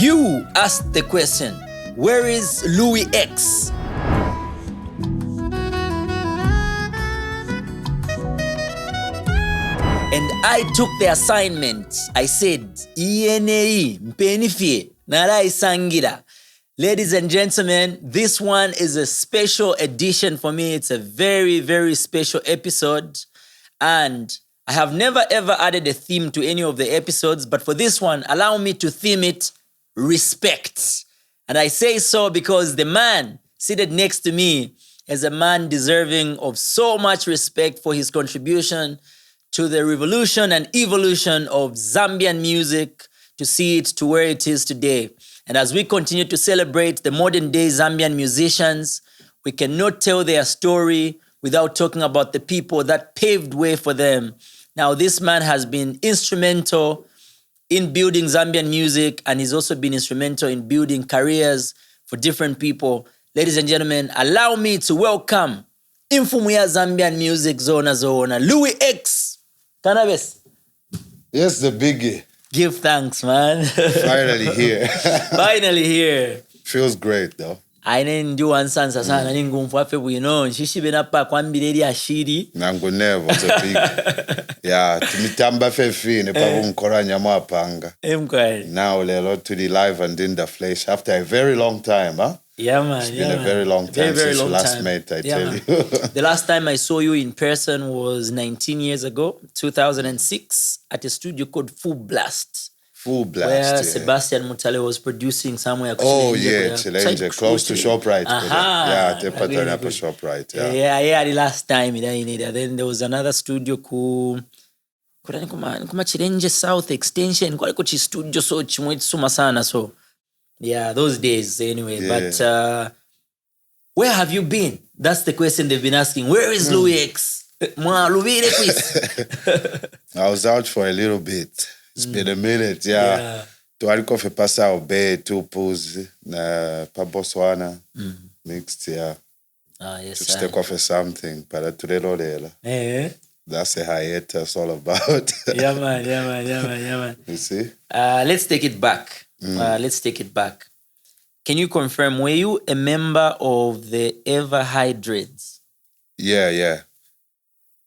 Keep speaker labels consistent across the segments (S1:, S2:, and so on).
S1: You asked the question, where is Louie-X? And I took the assignment. I said, ENAE, mpenifie, narai sangira. Ladies and gentlemen, this one is a special edition for me. It's a very, very special episode. And I have never ever added a theme to any of the episodes, but for this one, allow me to theme it respect. And I say so because the man seated next to me is a man deserving of so much respect for his contribution to the revolution and evolution of Zambian music to see it to where it is today. And as we continue to celebrate the modern day Zambian musicians, we cannot tell their story without talking about the people that paved way for them. Now, this man has been instrumental in building Zambian music, and he's also been instrumental in building careers for different people. Ladies and gentlemen, allow me to welcome Infumu ya Zambian music zona, Louie-X. Cannabis.
S2: Yes, the biggie.
S1: Give thanks, man.
S2: Finally here.
S1: Finally here.
S2: Feels great, though.
S1: Aine ndi wansansa sana ningumfu afe bwino nshishibe napa kwambira eri ashiri
S2: nangu never so big. Yeah, timitamba fefine pabu mkoranya mwapanga.
S1: Emkwari.
S2: Now lelo to the live and in the flesh after a very long time, huh?
S1: Yeah, man.
S2: It's been a very long time since we last met, I tell you.
S1: The last time I saw you in person was 19 years ago, 2006, at a studio called Full Blast.
S2: Full Blast,
S1: where Sebastian Mutale was producing somewhere.
S2: Oh, yeah, Challenge, close to ShopRite. Yeah, the pattern up ShopRite.
S1: Yeah, the last time. Then there was another studio called Challenge South Extension. Kwa studio so chimwe suma sana so. Yeah, those days anyway. Yeah. But where have you been? That's the question they've been asking. Where is Louie-X? I
S2: was out for a little bit. It's been a minute, yeah. Tualiko fe pasa obe, tu pose, pa Botswana, mixed, yeah.
S1: Yes,
S2: to take off something, para turelo. That's a hiatus all about.
S1: Yeah, man.
S2: You see?
S1: Let's take it back. Let's take it back. Can you confirm, were you a member of the Ever Hydrids?
S2: Yeah.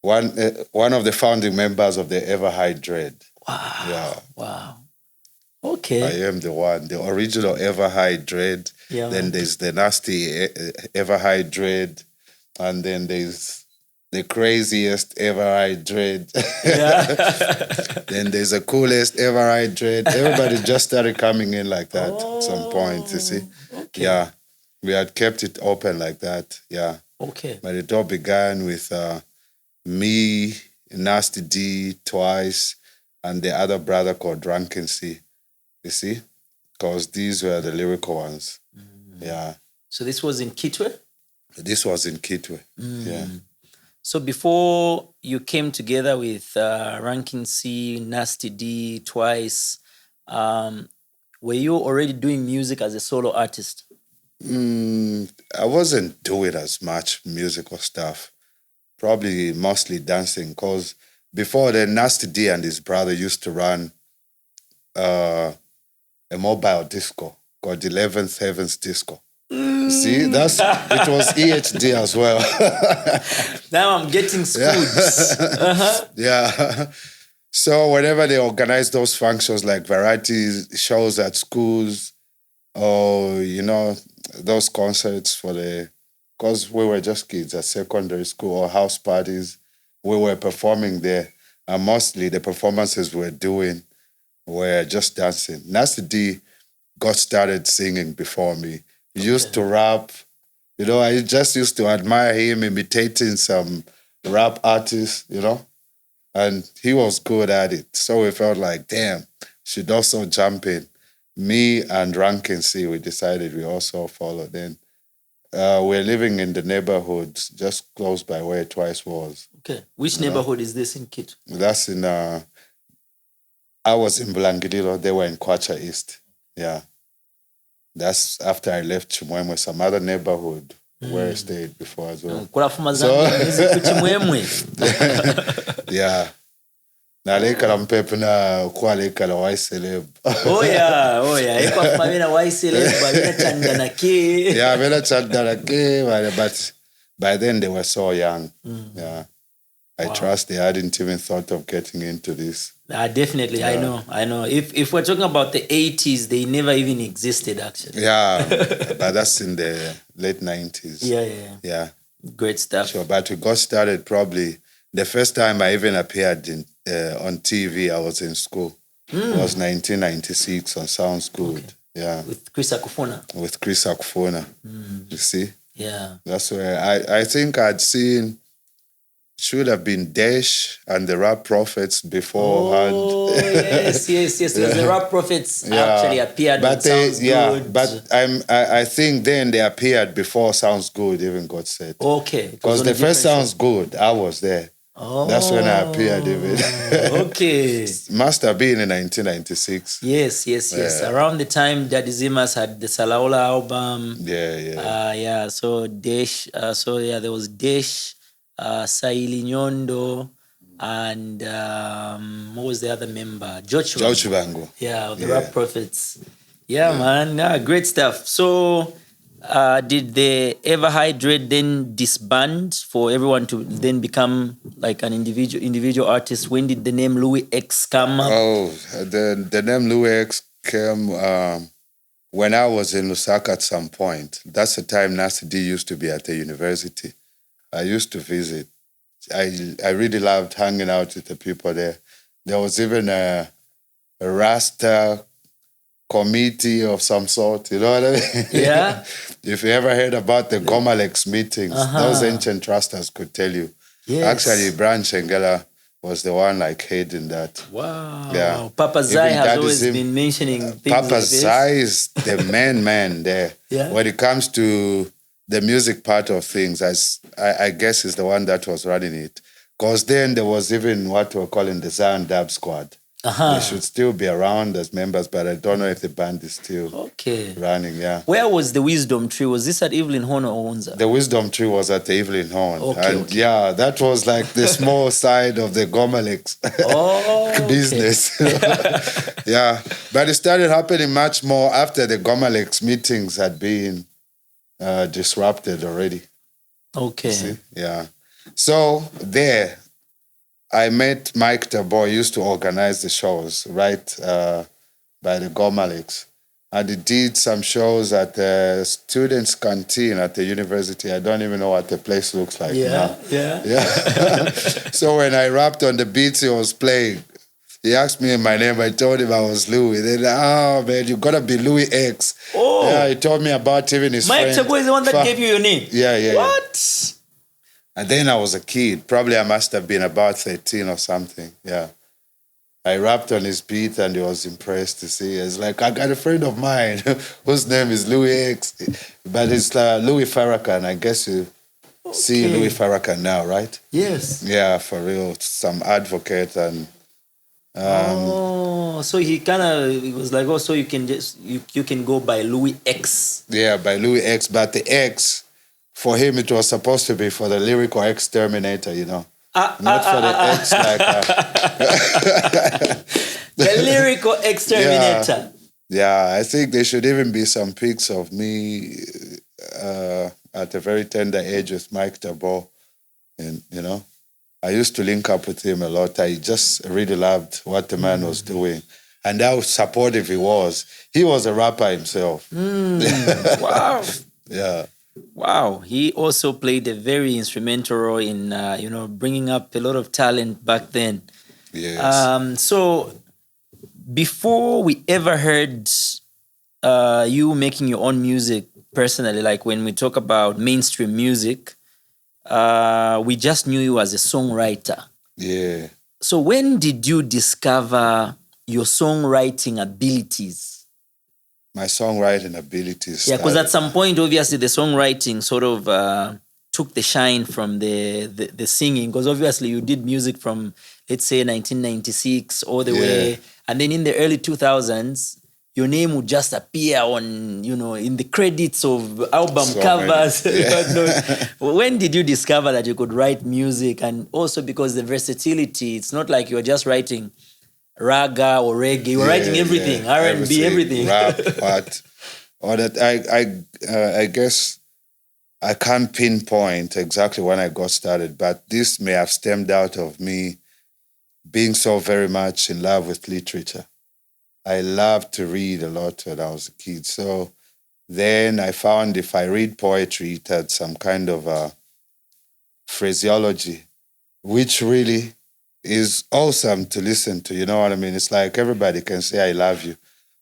S2: One of the founding members of the Ever Hydrids.
S1: Wow.
S2: Yeah.
S1: Wow. Okay.
S2: I am the original Ever Hydrid.
S1: Yeah,
S2: then there's the nasty Ever Hydrid. And then there's the craziest Ever Hydrid.
S1: Yeah.
S2: Then there's the coolest Ever Hydrid. Everybody just started coming in like that at some point, you see.
S1: Okay.
S2: Yeah. We had kept it open like that. Yeah.
S1: Okay.
S2: But it all began with me, Nasty D, Twice, and the other brother called Drunken C. You see? Because these were the lyrical ones. Yeah.
S1: So this was in Kitwe?
S2: This was in Kitwe. Yeah.
S1: So before you came together with Rankin C, Nasty D, Twice, were you already doing music as a solo artist?
S2: I wasn't doing as much musical stuff. Probably mostly dancing, because before then, Nasty D and his brother used to run a mobile disco called 11th Heavens Disco. See, it was EHD as well.
S1: Now I'm getting schools.
S2: Yeah. So whenever they organize those functions like variety shows at schools or, those concerts because we were just kids at secondary school or house parties, we were performing there. And mostly the performances we were doing were just dancing. Nasty D got started singing before me. He used to rap. I just used to admire him imitating some rap artists, and he was good at it. So we felt like, damn, should also jump in. Me and Rankin C, we decided we also followed. Then we're living in the neighborhood just close by where Twice was.
S1: Okay. Which neighborhood is this in Kit?
S2: That's in, I was in Bulangidilo. They were in Kwacha East. Yeah. That's after I left Chimwemwe, some other neighborhood where I stayed before as well.
S1: So,
S2: yeah. Nalekala mpepe na kwalekala waiseleb.
S1: Oh yeah. Eko famina waisele babina chandana ke.
S2: Yeah, vela chandana ke, but by then they were so young. Yeah. I trust they hadn't even thought of getting into this.
S1: Definitely, yeah. I know. If we're talking about the 80s, they never even existed actually.
S2: Yeah, but that's in the late 90s.
S1: Yeah. Great stuff.
S2: Sure, but we got started probably the first time I even appeared on TV. I was in school. It was 1996 on Sounds Good. Okay. Yeah,
S1: with Chris
S2: Akufona. You see?
S1: Yeah,
S2: that's where I think I'd seen. Should have been Dash and the Rap Prophets beforehand.
S1: Oh, yes. The Rap Prophets actually appeared on Sounds Good.
S2: But I think then they appeared before Sounds Good even got set.
S1: Okay.
S2: Because the first Sounds Good, I was there.
S1: Oh.
S2: That's when I appeared even.
S1: Okay.
S2: Must have been in 1996.
S1: Yes. Around the time Daddy Zimas had the Salaola album.
S2: Yeah.
S1: So Dash. There was Dash. Saili Nyondo and what was the other member? George
S2: Bango.
S1: Yeah, the Rap Prophets. Yeah, man. Great stuff. So did the Ever Hydrids then disband for everyone to then become like an individual artist? When did the name Louie-X come up?
S2: Oh, the name Louie-X came when I was in Lusaka at some point. That's the time Nasty D used to be at the university. I used to visit. I really loved hanging out with the people there. There was even a Rasta committee of some sort, you know what I mean?
S1: Yeah.
S2: If you ever heard about the Gomalex meetings, those ancient Rastas could tell you. Yes. Actually, Brian Shengela was the one like heading that.
S1: Wow.
S2: Yeah.
S1: Papa Zai has always been mentioning things
S2: Papa
S1: like this.
S2: Zai is the man there.
S1: Yeah.
S2: When it comes to the music part of things, I guess is the one that was running it. Because then there was even what we're calling the Zion Dub Squad. They should still be around as members, but I don't know if the band is still running, yeah.
S1: Where was the Wisdom Tree? Was this at Evelyn Horn or Onza?
S2: The Wisdom Tree was at the Evelyn Horn. Yeah, that was like the small side of the Gomalex business. Yeah, but it started happening much more after the Gomalex meetings had been disrupted already.
S1: Okay.
S2: See? Yeah. So there, I met Mike Tabo, used to organize the shows right by the Gomalex. And he did some shows at the students' canteen at the university. I don't even know what the place looks like now. Yeah. So when I rapped on the beats he was playing, he asked me my name. I told him I was Louie. Then, man, you gotta be Louie-X. Oh. Yeah, he told me about even his friend.
S1: Mike Tabo is the one that gave you your name?
S2: Yeah.
S1: What?
S2: And then I was a kid. Probably I must have been about 13 or something. Yeah. I rapped on his beat and he was impressed to see. It's like, I got a friend of mine whose name is Louie-X. But it's Louis Farrakhan. I guess you see Louis Farrakhan now, right?
S1: Yes.
S2: Yeah, for real. Some advocate and...
S1: so he was like, so you can just you can go by Louie-X.
S2: Yeah, by Louie-X, but the X for him it was supposed to be for the lyrical exterminator, you know. Not for the X like
S1: the lyrical exterminator.
S2: Yeah, I think there should even be some pics of me at a very tender age with Mike Tabo, and you know. I used to link up with him a lot. I just really loved what the man was doing and how supportive he was. He was a rapper himself.
S1: Wow.
S2: Yeah.
S1: Wow. He also played a very instrumental role in, bringing up a lot of talent back then.
S2: Yes.
S1: So before we ever heard you making your own music personally, like when we talk about mainstream music, we just knew you as a songwriter.
S2: Yeah.
S1: So when did you discover your songwriting abilities?
S2: My songwriting abilities.
S1: Yeah, because at some point, obviously, the songwriting sort of took the shine from the singing. Because obviously, you did music from, let's say, 1996 all the way. And then in the early 2000s, your name would just appear on, in the credits of album
S2: So
S1: covers.
S2: Yeah.
S1: When did you discover that you could write music? And also because the versatility, it's not like you're just writing raga or reggae. You're writing everything, R&B, everything.
S2: Rap, what? Or that I guess I can't pinpoint exactly when I got started, but this may have stemmed out of me being so very much in love with literature. I loved to read a lot when I was a kid. So then I found if I read poetry, it had some kind of phraseology, which really is awesome to listen to. You know what I mean? It's like everybody can say, I love you.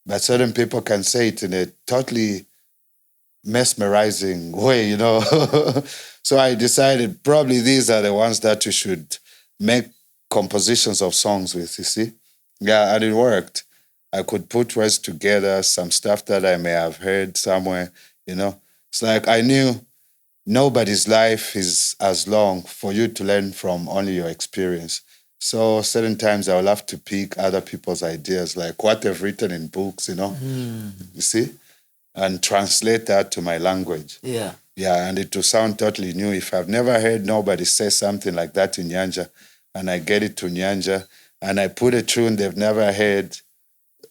S2: But certain people can say it in a totally mesmerizing way, So I decided probably these are the ones that you should make compositions of songs with, you see? Yeah, and it worked. I could put words together, some stuff that I may have heard somewhere, It's like I knew nobody's life is as long for you to learn from only your experience. So certain times I will have to pick other people's ideas, like what they've written in books, You see? And translate that to my language.
S1: Yeah.
S2: Yeah, and it will sound totally new. If I've never heard nobody say something like that in Nyanja, and I get it to Nyanja, and I put a tune they've never heard,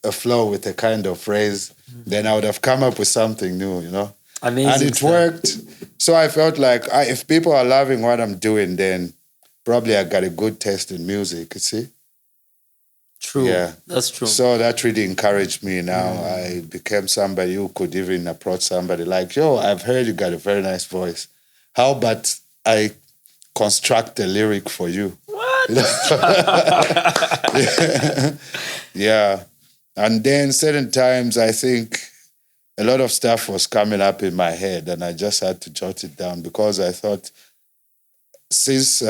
S2: a flow with a kind of phrase, then I would have come up with something new,
S1: Amazing.
S2: And it worked. So I felt like if people are loving what I'm doing, then probably I got a good taste in music, you see?
S1: True. Yeah. That's true.
S2: So that really encouraged me now. I became somebody who could even approach somebody like, yo, I've heard you got a very nice voice. How about I construct a lyric for you?
S1: What?
S2: Yeah. And then certain times I think a lot of stuff was coming up in my head and I just had to jot it down because I thought since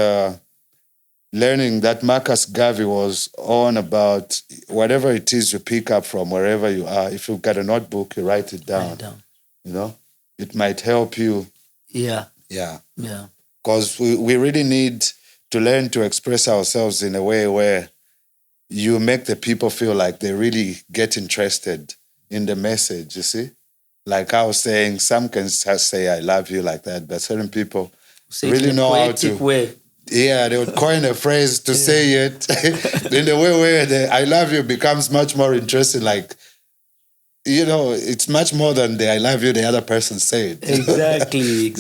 S2: learning that Marcus Garvey was on about whatever it is you pick up from wherever you are, if you've got a notebook, you write it down. It might help you.
S1: Yeah.
S2: Yeah.
S1: Yeah.
S2: Because we really need to learn to express ourselves in a way where you make the people feel like they really get interested in the message, you see? Like I was saying, some can just say, I love you like that, but certain people really know how to.
S1: Way.
S2: Yeah, they would coin a phrase to say it in the way where the I love you becomes much more interesting. Like, it's much more than the I love you the other person said.
S1: Exactly.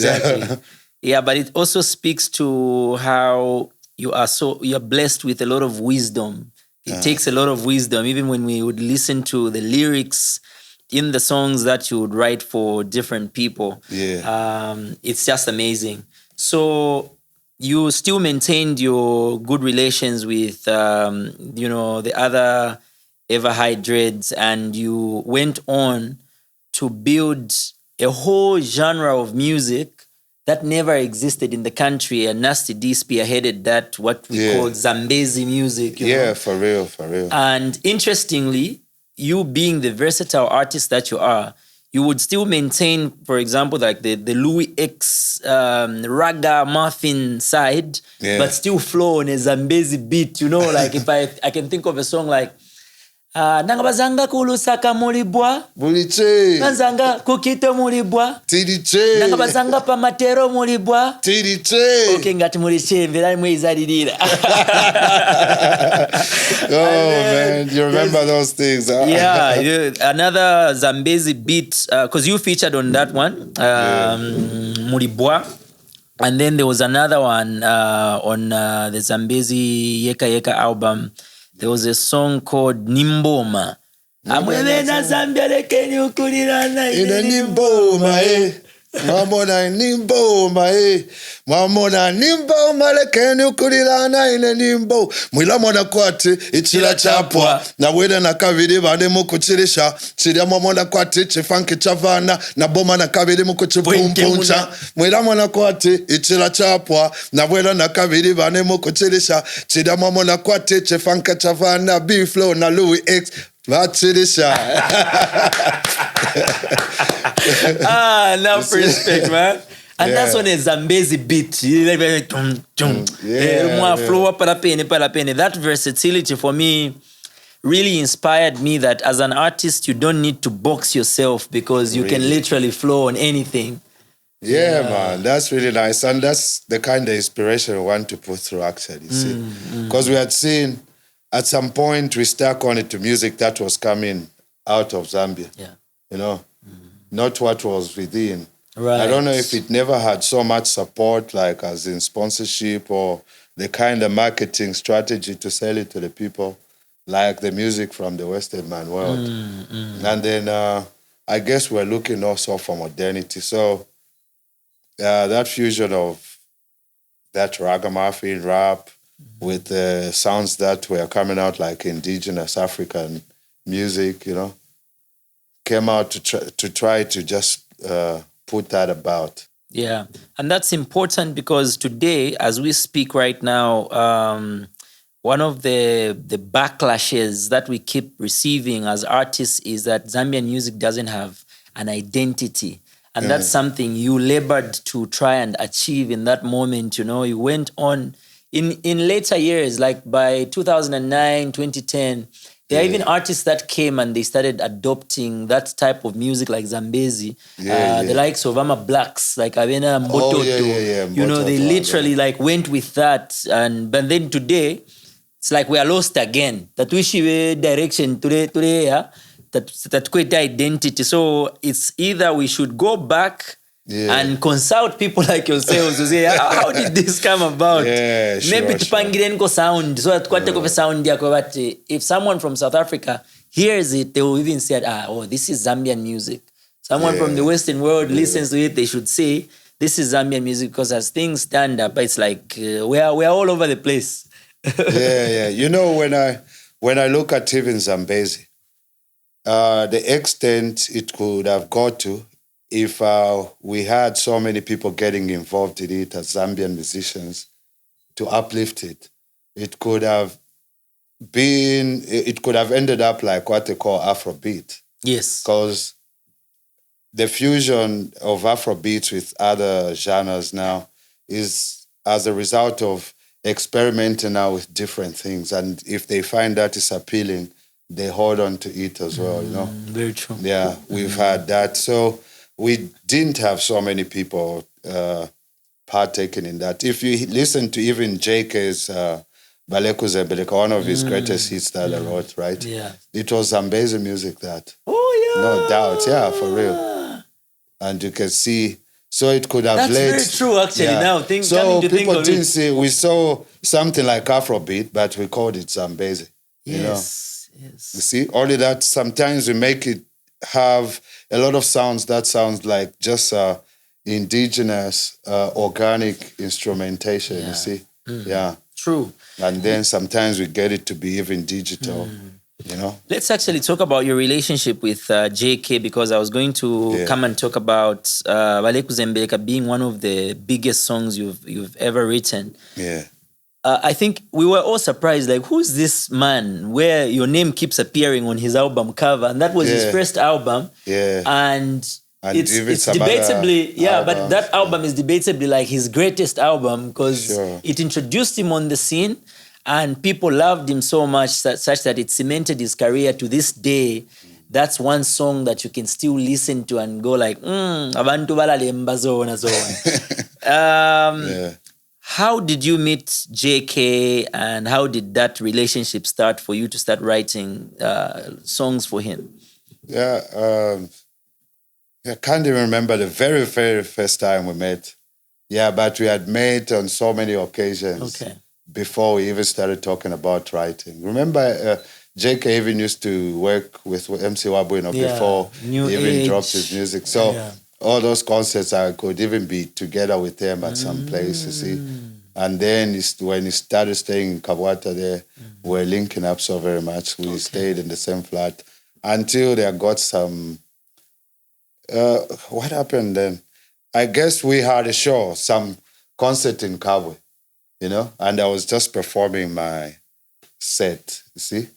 S1: Yeah, but it also speaks to how you're blessed with a lot of wisdom. It takes a lot of wisdom. Even when we would listen to the lyrics in the songs that you would write for different people, it's just amazing. So you still maintained your good relations with, the other Ever Hydrids, and you went on to build a whole genre of music that never existed in the country, and Nasty D spearheaded that, what we call Zambzi music. You know?
S2: For real.
S1: And interestingly, you being the versatile artist that you are, you would still maintain, for example, like the Louie-X raga muffin side, but still flow on a Zambezi beat, like if I can think of a song like Nangabazanga kulusaka mulibwa
S2: Buliche
S1: Nanzanga kukito mulibwa
S2: Tidiche
S1: Nangabazanga pamatero mulibwa
S2: Tidiche
S1: Okay, ngati muliche mbera mwizalilira.
S2: Man, you remember those things, huh?
S1: Yeah, another Zambezi beat, because you featured on that one, mulibwa. And then there was another one on the Zambezi Yeka Yeka album. There was a song called Nimboma. Amwelena Zambia lekeni ukulirana
S2: ine Nimboma Mwamona Nimboma Mwamona Nimboma lekeni ukulirana ine Nimbo Mwilamona kwati ichila chapwa na weda na kaviri bade mukuchirisha chiria mwamona kwati chifanki chavana na boma na kaviri mukuchipumpuncha Mwilamona kwati ichila chapwa na weda na kaviri bade mukuchirisha chiria mwamona kwati chifanki chavana B-Flow na Louie-X Vachirisha.
S1: Enough respect, man. And that's on a Zambezi beat. More flow up para pene. That versatility for me, really inspired me that as an artist, you don't need to box yourself because you can literally flow on anything.
S2: Yeah, man, that's really nice. And that's the kind of inspiration we want to put through, actually, you see. Because we had seen, at some point, we stuck on it to music that was coming out of Zambia.
S1: Yeah.
S2: You know, not what was within.
S1: Right.
S2: I don't know if it never had so much support, like as in sponsorship or the kind of marketing strategy to sell it to the people, like the music from the Western man world. And then I guess we're looking also for modernity. So that fusion of that ragamuffin rap with the sounds that were coming out like indigenous African music, you know, came out to try to just put that about.
S1: Yeah, and that's important because today, as we speak right now, one of the backlashes that we keep receiving as artists is that Zambian music doesn't have an identity. And that's something you labored to try and achieve in that moment. You know, you went on in later years, like by 2009, 2010, there are even artists that came and they started adopting that type of music like Zambezi, the likes of Ama Blacks, like Avena Mbototo. You know, they literally like went with that. But then today, it's like we are lost again. That we should direction today, yeah? That create identity. So it's either we should go back and consult people like yourselves to say, how did this come about? Maybe tupangire sound so that kwate sound yako. But if someone from South Africa hears it, they will even say, this is Zambian music. Someone from the Western world listens to it, they should say, this is Zambian music, because as things stand up, it's like we are all over the place.
S2: You know, when I look at even Zambezi, the extent it could have got to if we had so many people getting involved in it as Zambian musicians to uplift it, it could have ended up like what they call Afrobeat.
S1: Yes.
S2: Because the fusion of Afrobeats with other genres now is as a result of experimenting now with different things. And if they find that is appealing, they hold on to it as well, you know.
S1: Very true.
S2: Yeah, we've had that. So we didn't have so many people partaking in that. If you listen to even JK's Baleku Zembeleka, one of his greatest hits that I wrote, right?
S1: Yeah.
S2: It was Zambezi music that.
S1: Oh, yeah.
S2: No doubt, yeah, for real. And you can see, so it could have
S1: That's
S2: led.
S1: very true, actually. Now,
S2: so people didn't see, we saw something like Afrobeat, but we called it Zambezi.
S1: Yes,
S2: you know? Yes. You see, only that sometimes we make it have a lot of sounds that sounds like just indigenous, organic instrumentation, you see? Yeah.
S1: True.
S2: And then sometimes we get it to be even digital, you know?
S1: Let's actually talk about your relationship with JK, because I was going to come and talk about Baleku Zembeleka being one of the biggest songs you've ever written.
S2: Yeah.
S1: I think we were all surprised, like, who's this man where your name keeps appearing on his album cover? And that was his first album.
S2: Yeah.
S1: And it's debatably, but that album is debatably like his greatest album, because it introduced him on the scene and people loved him so much such that it cemented his career to this day. That's one song that you can still listen to and go like, abantu balalemba zona zona. How did you meet JK, and how did that relationship start for you to start writing songs for him?
S2: I can't even remember the very, very first time we met. Yeah, but we had met on so many occasions before we even started talking about writing. Remember, JK even used to work with MC Wabwino before he even dropped his music. So all those concerts, I could even be together with them at some place, you see. And then when he started staying in Kabwata there, we were linking up so very much. We stayed in the same flat until they got some... what happened then? I guess we had a show, some concert in Kabwe, you know, and I was just performing my set, you see,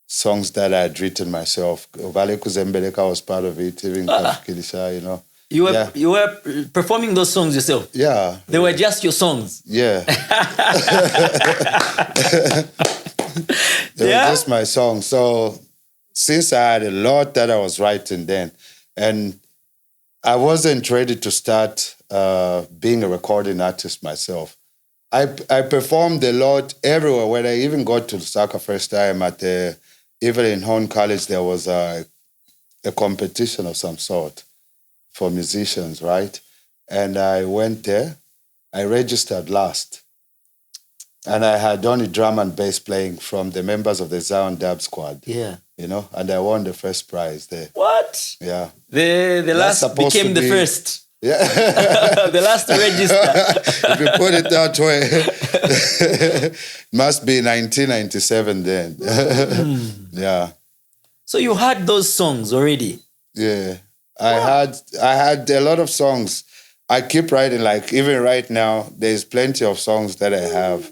S2: songs that I had written myself. Baleku Zembeleka was part of it, even Kafikilisha, you know.
S1: You were performing those songs yourself?
S2: Yeah.
S1: They were just your songs?
S2: Yeah. They were just my songs. So since I had a lot that I was writing then, and I wasn't ready to start being a recording artist myself. I performed a lot everywhere. When I even got to Lusaka first time at the Evelyn Horn College, there was a competition of some sort for musicians, right? And I went there. I registered last. And I had only drum and bass playing from the members of the Zion Dub Squad.
S1: Yeah.
S2: You know, and I won the first prize there.
S1: What?
S2: Yeah.
S1: The last became the first.
S2: Yeah.
S1: The last to register.
S2: If you put it that way, must be 1997 then. Yeah.
S1: So you had those songs already?
S2: Yeah. I had a lot of songs. I keep writing, like even right now, there's plenty of songs that I have.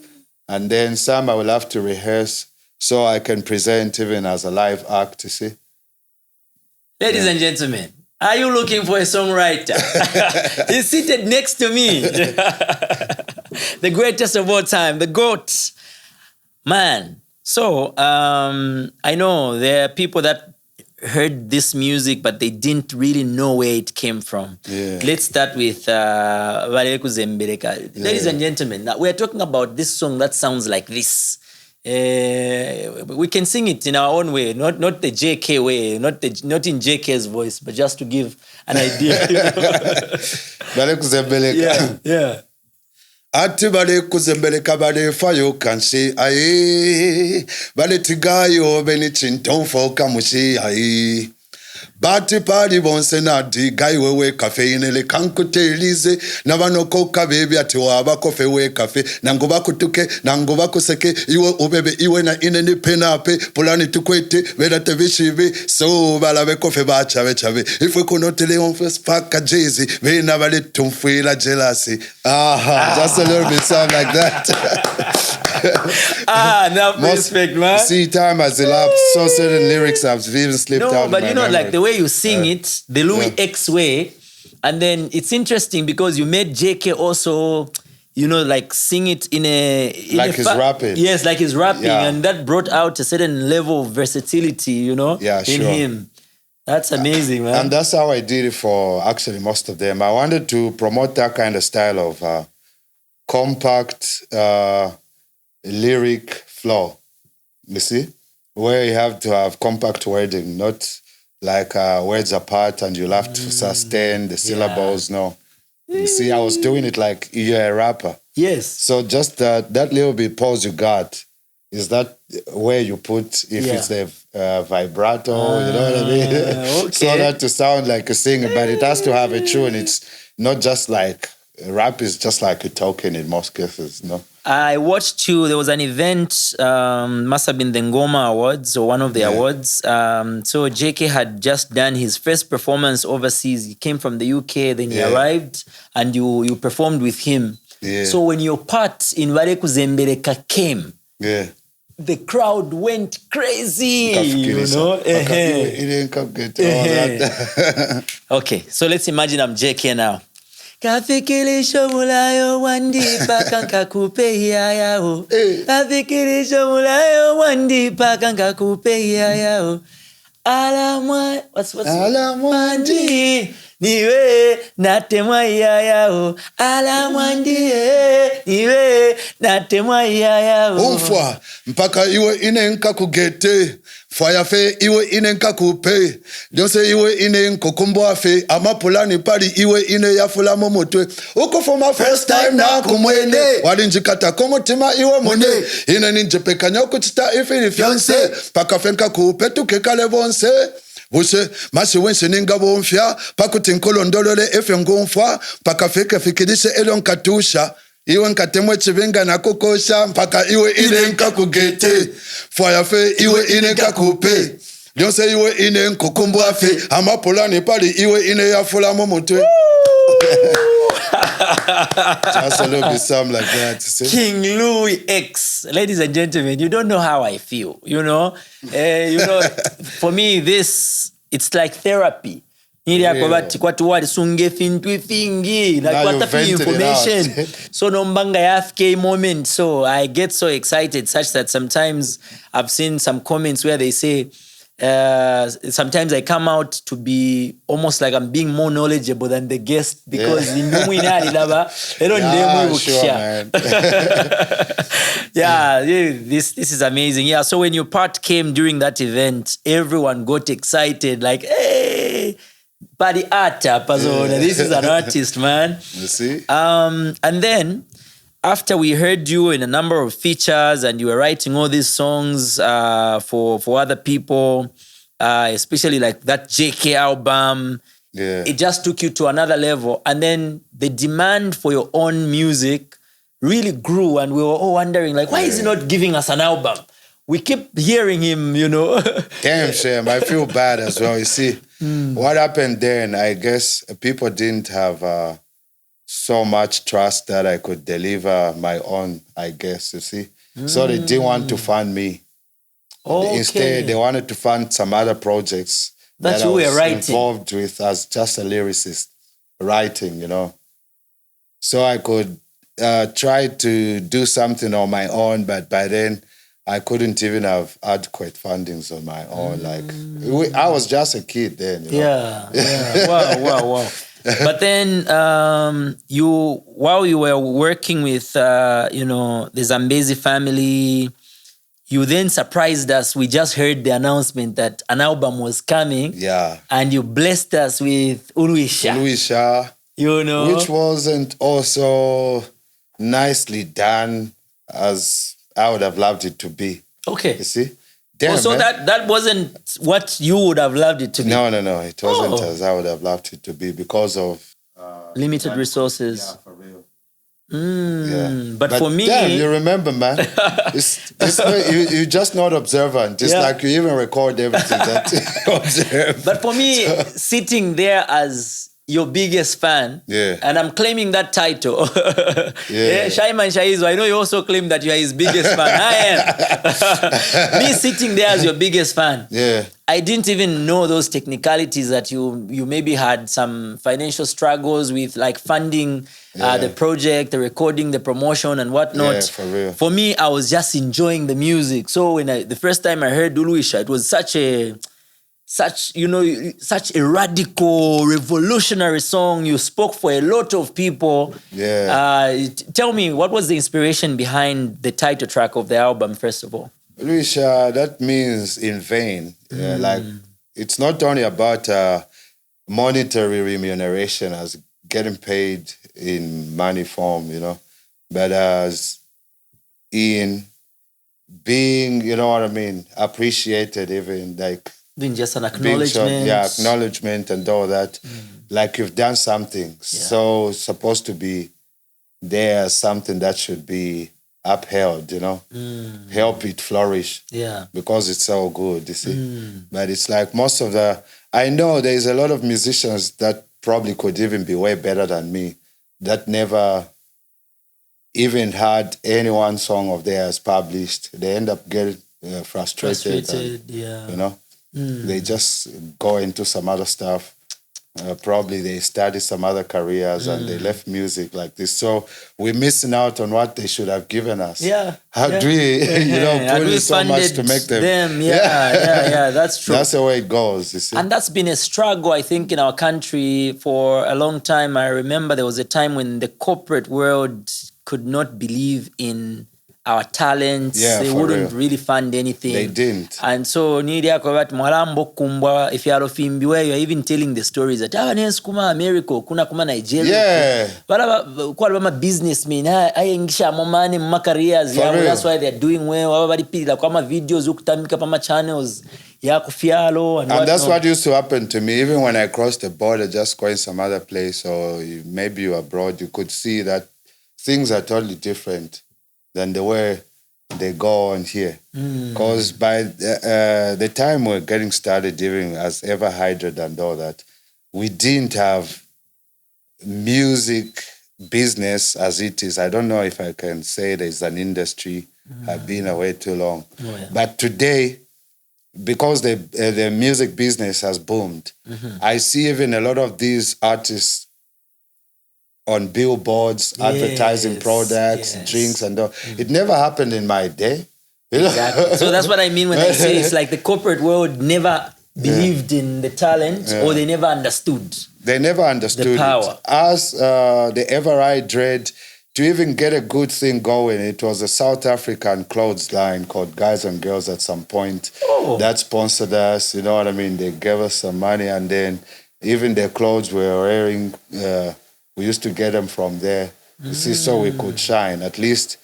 S2: And then some I will have to rehearse so I can present even as a live act, you see.
S1: Ladies and gentlemen, are you looking for a songwriter? He's seated next to me. The greatest of all time, the GOAT. Man, so I know there are people that heard this music, but they didn't really know where it came from.
S2: Yeah.
S1: Let's start with Valeku Zembeleka. Ladies and gentlemen, now we're talking about this song that sounds like this. We can sing it in our own way, not the JK way, not in JK's voice, but just to give an idea.
S2: Valeku Zembeleka.
S1: Yeah.
S2: Ati bale kuzembeleka bale fayo kanshi aye bale tigayo beni chintonfo kamushi aye bati pali bonse na digayi wewe kafe inele kankutelize nabanoko kabebi ati waba kofe we kafe nangoba kutuke nangoba kuseke iwe ubebe iwe na ineni penape pulani tukwete veda tevishibi so balabe kofe bachabe chabe ifwe kunotele on first paka jezi vena bale tumfuila jealousy just a little bit sound like that.
S1: Now respect, man.
S2: See, time has elapsed, so certain lyrics have even slipped out.
S1: No, but you know,
S2: memory.
S1: like the way you sing it, the Louie-X way, and then it's interesting because you made JK also, you know, like sing it in a...
S2: He's rapping.
S1: Yes, like he's rapping, and that brought out a certain level of versatility, you know, in him. That's amazing, man.
S2: And that's how I did it for actually most of them. I wanted to promote that kind of style of compact lyric flow, you see? Where you have to have compact wording, not like words apart and you'll have to sustain the syllables, no. You see, I was doing it like you're a rapper.
S1: Yes.
S2: So just that little bit pause you got, is that where you put, if it's the vibrato, you know what I mean?
S1: Okay.
S2: So that to sound like a singer, but it has to have a tune. It's not just like, rap is just like a token in most cases, no?
S1: I watched you, there was an event, must have been the Ngoma Awards or one of the awards. So JK had just done his first performance overseas. He came from the UK, then he arrived and you performed with him.
S2: Yeah.
S1: So when your part in Valeku Zembeleka came, the crowd went crazy, you know? Okay, so let's imagine I'm JK now. Kafikirisho mulayo wandipa kankakupe yao. Kafikirisho mulayo wandipa kankakupe yao. Alamwa, what's Alamwandi niwe natemwa yao. Alamwandi niwe natemwa yao.
S2: Umfwa mpaka iwe inenka kugete. Fire fe iwe inenka kupe. Dose iwe inenko kumbwa fe. Amapulani pali iwe ine ya fula momotwe. Uko for my first time na kumwene. Walinjikata komotima iwe mone. Ine ninjepeka nyoko chita ife ni fiance. Paka fenka kupe tukekale vonse. Vuse masi wense ninga bonfya. Paku tinkolo ndolole efe ngonfwa. Paka feke fikirise elon katusha. Iwe nkatemwe chivenga na kokosha mpaka iwe ine nka kugete. Fire fe iwe ine nka kupe. Dionse iwe ine nkukumbwa fe. Amapulani pali iwe ine ya fula momotwe. Just a little bit something like that.
S1: King Louie-X. Ladies and gentlemen, you don't know how I feel, you know? For me, it's like therapy. niliako bati kwatuwali sunge fintu fingi like what the information so nombanga ya FK moment. So I get so excited such that sometimes I've seen some comments where they say sometimes I come out to be almost like I'm being more knowledgeable than the guest because this is amazing. Yeah, so when your part came during that event, everyone got excited like, hey, Paddy Ata Pazona, this is an artist, man.
S2: You see?
S1: And then after we heard you in a number of features and you were writing all these songs for other people, especially like that JK album, it just took you to another level. And then the demand for your own music really grew and we were all wondering like, why is he not giving us an album? We keep hearing him, you know.
S2: Damn shame. I feel bad as well. You see, what happened then, I guess people didn't have so much trust that I could deliver my own, I guess, you see. So they didn't want to fund me. Okay. Instead, they wanted to fund some other projects that I was involved with as just a lyricist, writing, you know. So I could try to do something on my own, but by then, I couldn't even have adequate fundings on my own. Like, I was just a kid then, you know?
S1: Yeah. Wow. But then while you were working with, the Zambzi family, you then surprised us. We just heard the announcement that an album was coming.
S2: Yeah.
S1: And you blessed us with Uruisha.
S2: Uruisha.
S1: You know.
S2: Which wasn't also nicely done as I would have loved it to be.
S1: Okay.
S2: You see? Damn,
S1: so that wasn't what you would have loved it to be?
S2: No. It wasn't as I would have loved it to be because of...
S1: limited resources.
S2: Yeah, for real.
S1: But for me...
S2: Damn, you remember, man. You're just not observant. It's like you even record everything that you observe.
S1: But for me, sitting there as your biggest fan, and I'm claiming that title. Shaiman Shaizo, I know you also claim that you are his biggest fan. I am. Me sitting there as your biggest fan. I didn't even know those technicalities that you maybe had some financial struggles with, like funding the project, the recording, the promotion and whatnot.
S2: Yeah, for real.
S1: For me, I was just enjoying the music. So when the first time I heard Uruisha, it was such a radical, revolutionary song. You spoke for a lot of people. Tell me, what was the inspiration behind the title track of the album, first of all?
S2: Uruisha, that means in vain. Like, it's not only about monetary remuneration as getting paid in money form, you know, but as in being, you know what I mean, appreciated even, like,
S1: being just an acknowledgement.
S2: Acknowledgement and all that. Like you've done something. So supposed to be there, something that should be upheld, you know. Help it flourish. Because it's so good, you see. But it's like most of I know there's a lot of musicians that probably could even be way better than me that never even had any one song of theirs published. They end up getting frustrated and, you know. They just go into some other stuff. Probably they study some other careers and they left music like this. So we're missing out on what they should have given us. How do we, put in so much to make them? That's true. That's the way it goes, you see.
S1: And that's been a struggle, I think, in our country for a long time. I remember there was a time when the corporate world could not believe in our talents. They wouldn't really fund anything.
S2: They didn't.
S1: And so Nidia Kovat Mwalambo Kumbwa, if you are of where you're even telling the stories that kuma America, kuna kuma Nigeria. Kwa businessmen, I engisha momani mma careers. That's why they're doing well. Everybody pila kwa videos ukutamika pama channels. And
S2: that's what used to happen to me. Even when I crossed the border, just going some other place or maybe you're abroad, you could see that things are totally different than the way they go on here. Because by the time we're getting started, even as Ever Hydrids and all that, we didn't have music business as it is. I don't know if I can say there's an industry. I've been away too long. But today, because the music business has boomed, I see even a lot of these artists on billboards, advertising products, drinks, and all. It never happened in my day. You know?
S1: Exactly. So that's what I mean when I say it's like the corporate world never believed in the talent, or they never understood.
S2: They never understood
S1: the power.
S2: It. As the Ever Hydrids, to even get a good thing going, it was a South African clothes line called Guys and Girls at some point that sponsored us. You know what I mean? They gave us some money, and then even the clothes we were wearing, we used to get them from there. You see, so we could shine. At least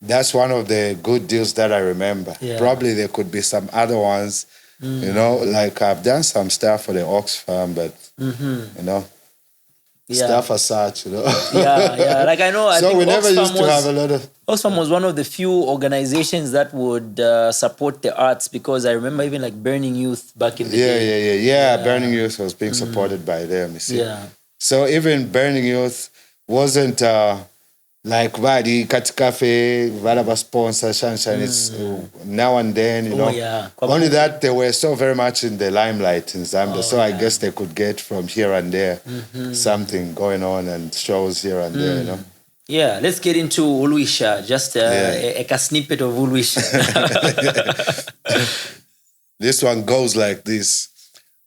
S2: that's one of the good deals that I remember. Yeah. Probably there could be some other ones. You know, like I've done some stuff for the Oxfam, but you know, stuff as such, you know.
S1: Like I know.
S2: So we never
S1: Oxfam
S2: used to have a lot of.
S1: Oxfam was one of the few organizations that would support the arts, because I remember even like Burning Youth back in the day.
S2: Yeah. Burning Youth was being supported by them. You see. So even Burning Youth wasn't like Vadi Cat Cafe, Vadaba sponsor, Sunshine. It's now and then, you know. Only that they were so very much in the limelight in Zambia. So I guess they could get from here and there something going on and shows here and there, you know.
S1: Yeah, let's get into Uruisha. Just a snippet of Uruisha.
S2: This one goes like this.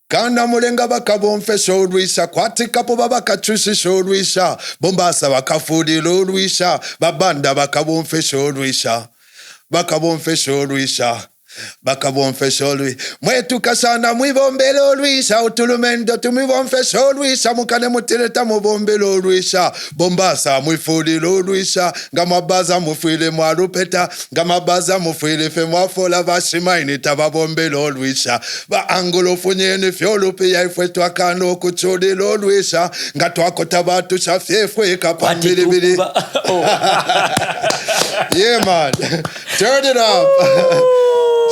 S2: Kana mulenga bakabomfe Uruisha, kwatikapo babakachushi Uruisha, Bombasa bakafudi Uruisha, babanda bakabomfe Uruisha, bakabomfe Uruisha. Bakabomfesha Uruisha mwetu kasana mwibombele Uruisha utulumendo tumibomfesha Uruisha mukane mutireta mubombele Uruisha Bombasa mwifudi Uruisha ngamabaza mufile mwarupeta ngamabaza mufile fe mwafola bashimaini tababombele Uruisha ba angulo funyeni fyolupi ya ifwetu akano kuchudi Uruisha ngatwako tabatu shafyefwe kapambilibili. Yeah, man. Turn it up.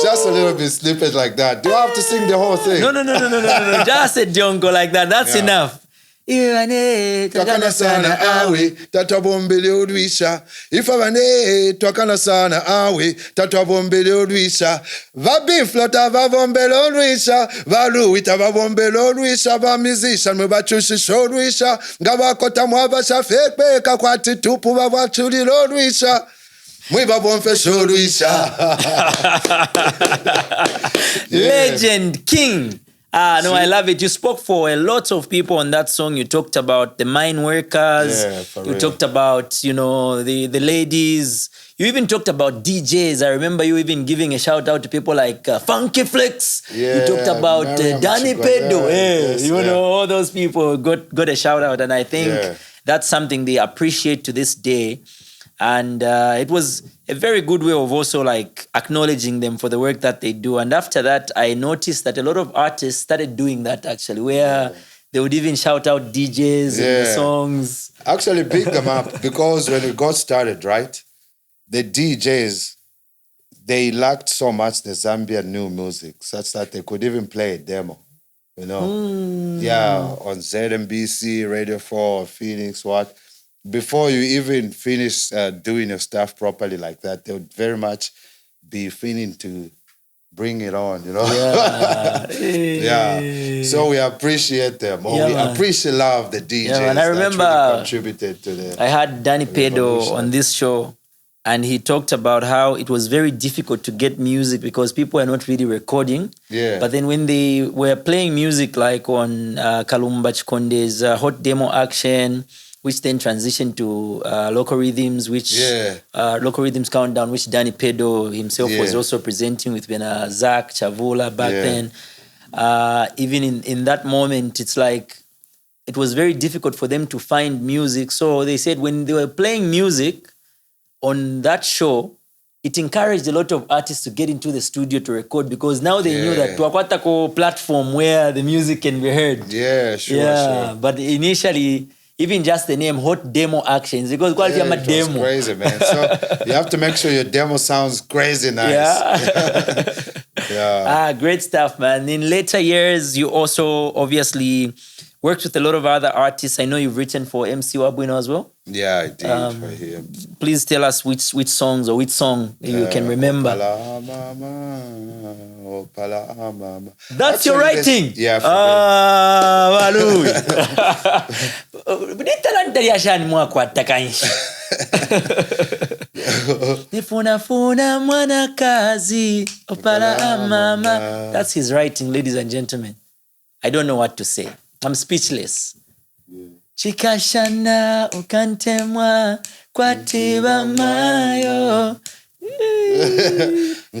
S2: Just a little bit snippet like that. Do I have to sing the whole thing?
S1: No. Just a jongo like that. That's enough.
S2: Twakana sana awe tatabombele Uruisha ifabane twakana sana awe tatabombele Uruisha vabiflota vabombele Uruisha valuita vabombele Uruisha va musician mubachushisha Uruisha ngabakota mwabasha fekbeka kwati tupu vavachulile Uruisha.
S1: Legend, king. No, I love it. You spoke for a lot of people on that song. You talked about the mine workers. You talked about, you know, the ladies. You even talked about DJs. I remember you even giving a shout out to people like Funky Flex. You talked about Danny Pedo. You know, all those people got a shout out. And I think that's something they appreciate to this day. And it was a very good way of also like acknowledging them for the work that they do. And after that, I noticed that a lot of artists started doing that actually, where they would even shout out DJs in the songs.
S2: Actually pick them up because when it got started, right, the DJs, they lacked so much the Zambian new music such that they could even play a demo, you know. On ZMBC, Radio 4, Phoenix, what. Before you even finish doing your stuff properly like that, they would very much be feeling to bring it on, you know? So we appreciate them. We love the DJs
S1: and I remember
S2: that really contributed to the
S1: I had Danny Pedo on this show, and he talked about how it was very difficult to get music because people were not really recording. But then when they were playing music like on Kalumba Chikonde's Hot Demo Action, which then transitioned to Local Rhythms, which Local Rhythms Countdown, which Danny Pedo himself was also presenting with Zach Chavula back then. Even in that moment, it's like it was very difficult for them to find music. So they said when they were playing music on that show, it encouraged a lot of artists to get into the studio to record because now they knew that tuakwatako platform where the music can be heard.
S2: Sure.
S1: But initially, even just the name Hot Demo Actions, because quality of a demo.
S2: Crazy, man. So you have to make sure your demo sounds crazy nice.
S1: Great stuff, man. In later years, you also obviously worked with a lot of other artists. I know you've written for MC Wabwino as well.
S2: Yeah, I did for him.
S1: Please tell us which songs or which song you can remember.
S2: Opala mama, opala mama.
S1: That's your writing?
S2: Yeah, for
S1: Walu. Nitalanta lyashani mwakwata kanshi. Nifuna mwanakazi, opala mama. That's his writing, ladies and gentlemen. I don't know what to say. I'm speechless. Chikashana ukantemwa kwatiba mayo.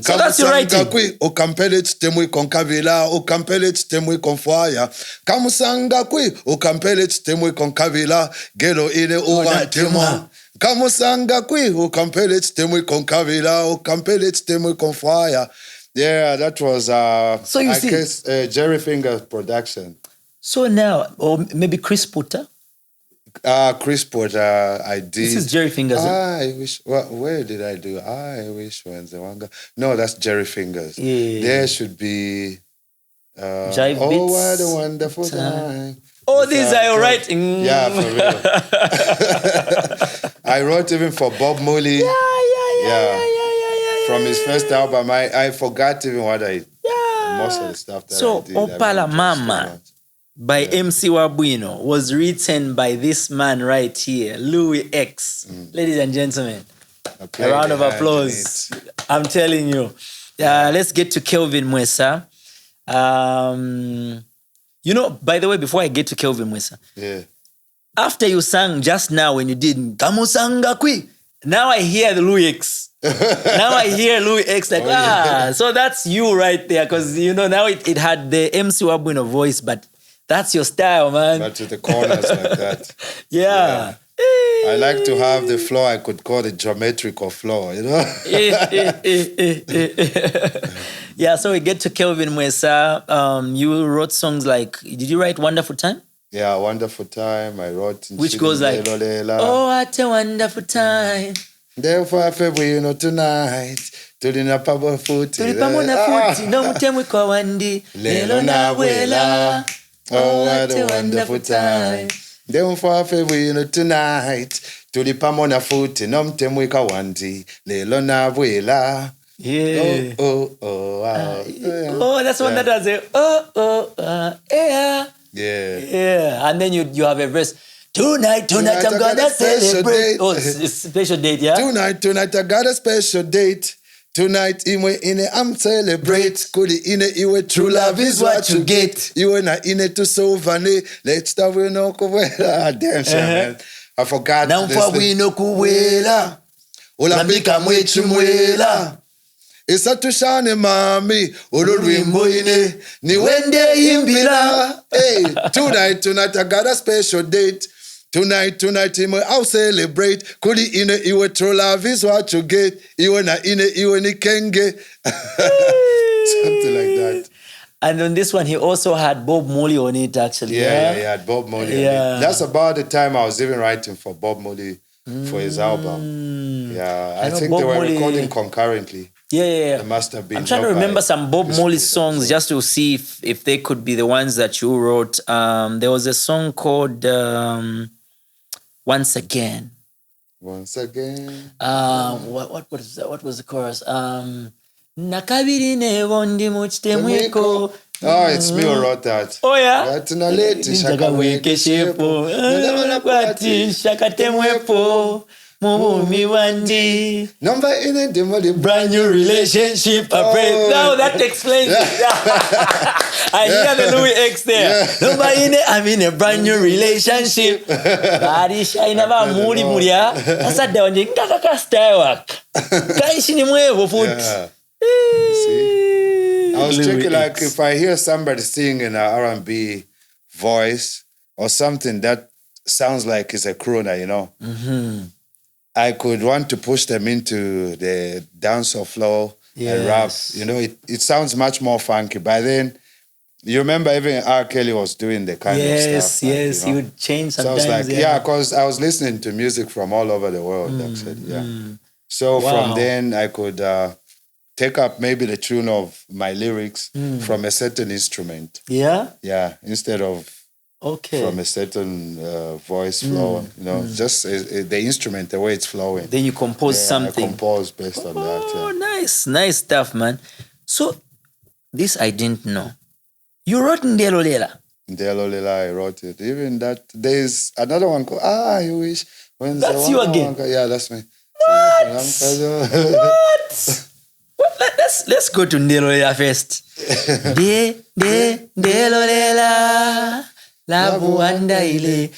S1: So that's your writing.
S2: Ukampele chitemwe konkavila, ukampele chitemwe konfaya. Kamusanga kwi, ukampele chitemwe konkavila, gelo ine uwatemwa. Kamusanga kwi, ukampele chitemwe konkavila, ukampele chitemwe konfaya. Yeah, that was
S1: so you see,
S2: guess Jerry Fingers production.
S1: So now, or maybe Chris Potter?
S2: Chris Potter, I did.
S1: This is Jerry Fingers.
S2: I wish. Where did I do? I wish when the wanga. No, that's Jerry Fingers.
S1: Yeah.
S2: There should be.
S1: Jive
S2: oh,
S1: Beats.
S2: what a wonderful time!
S1: Oh, these are your writing.
S2: Yeah, for real. I wrote even for Bob Marley.
S1: Yeah.
S2: From his first album, I forgot even what I. Most of the stuff that I did.
S1: So Opala Mama by MC Wabwino was written by this man right here, Louie-X. Ladies and gentlemen, a round of applause. I'm telling you. Let's get to Kelvin Mwesa. By the way, before I get to Kelvin Mwesa, after you sang just now when you did Kamusanga Kwi, now I hear the Louie-X. Now I hear Louie-X like, so that's you right there. Because, now it had the MC Wabwino voice, but that's your style, man.
S2: But to the corners like that.
S1: Yeah.
S2: I like to have the flow I could call the geometrical flow,
S1: Yeah, so we get to Kelvin Mwesa. You wrote songs like, did you write Wonderful Time?
S2: Yeah, Wonderful Time. I wrote...
S1: Which goes like, oh, what a wonderful time.
S2: Therefore, February, tonight, tulina pabo futi.
S1: Tulipamona futi, no mutemwe kwa wandi. Lelo na wela.
S2: Oh, what a wonderful time. Therefore, February, tonight, tulipamona futi, no mutemwe kwa wandi. Lelo na wela.
S1: Yeah.
S2: Oh,
S1: that's one that does it. Yeah. Yeah. And then you have a verse. Tonight, I'm gonna celebrate. Oh, it's a special date, yeah?
S2: Tonight, I got a special date. Tonight, I'm celebrate. Kuli iwe true love is what you get. Iwe na to sovane. Let's start with no kuwela. Damn, man. I forgot.
S1: Now for we no kuwela.
S2: Olambika mwechi mwela. Isa tushane mami. Olulwimbo ine. Ni wende imbila. Hey, tonight, I got a special date. Tonight, I'll celebrate. Kuli iwe true love is what you get. Iwe ni kenge. Something like that.
S1: And on this one, he also had Bob Marley on it, actually.
S2: Yeah, he had Bob Marley on it. That's about the time I was even writing for Bob Marley for his album. Yeah, I think Bob they were recording concurrently.
S1: Yeah.
S2: It must have been.
S1: I'm trying to remember some Bob Marley songs just to see if they could be the ones that you wrote. There was a song called Once Again.
S2: Once Again.
S1: What was that? What was the chorus? Nakabiri nevondi muchitemweko.
S2: Oh, it's me who wrote that.
S1: Oh, yeah?
S2: Tunaleti shakaweke shepo.
S1: Nalakwati shakatemwepo. Mumi wandi.
S2: Number in the
S1: brand new relationship. Now that explains it. I hear the Louie-X there. Number in I'm in a brand new relationship. Barisha inaba muri muria. Asa de onje ngaka style work. Kanshi ni mwevo foot.
S2: See? I was checking like if I hear somebody sing in an R&B voice or something that sounds like it's a crooner, I could want to push them into the dancehall flow and rap. It sounds much more funky. By then, you remember even R. Kelly was doing the kind of stuff.
S1: Yes, he would change sometimes.
S2: So I was like, because I was listening to music from all over the world, actually. So from then, I could take up maybe the tune of my lyrics from a certain instrument.
S1: Yeah?
S2: Yeah, instead of
S1: Okay.
S2: from a certain voice flow, just the instrument, the way it's flowing.
S1: Then you compose something.
S2: I compose based on that.
S1: Oh, nice stuff, man. So, this I didn't know. You wrote Ndelo Lela.
S2: Ndelo Lela, I wrote it. Even that, there's another one called I Wish.
S1: That's you again?
S2: Yeah, that's me.
S1: What? Let's go to Ndelo Lela first. Ndelo Lela. Lavu anda ile.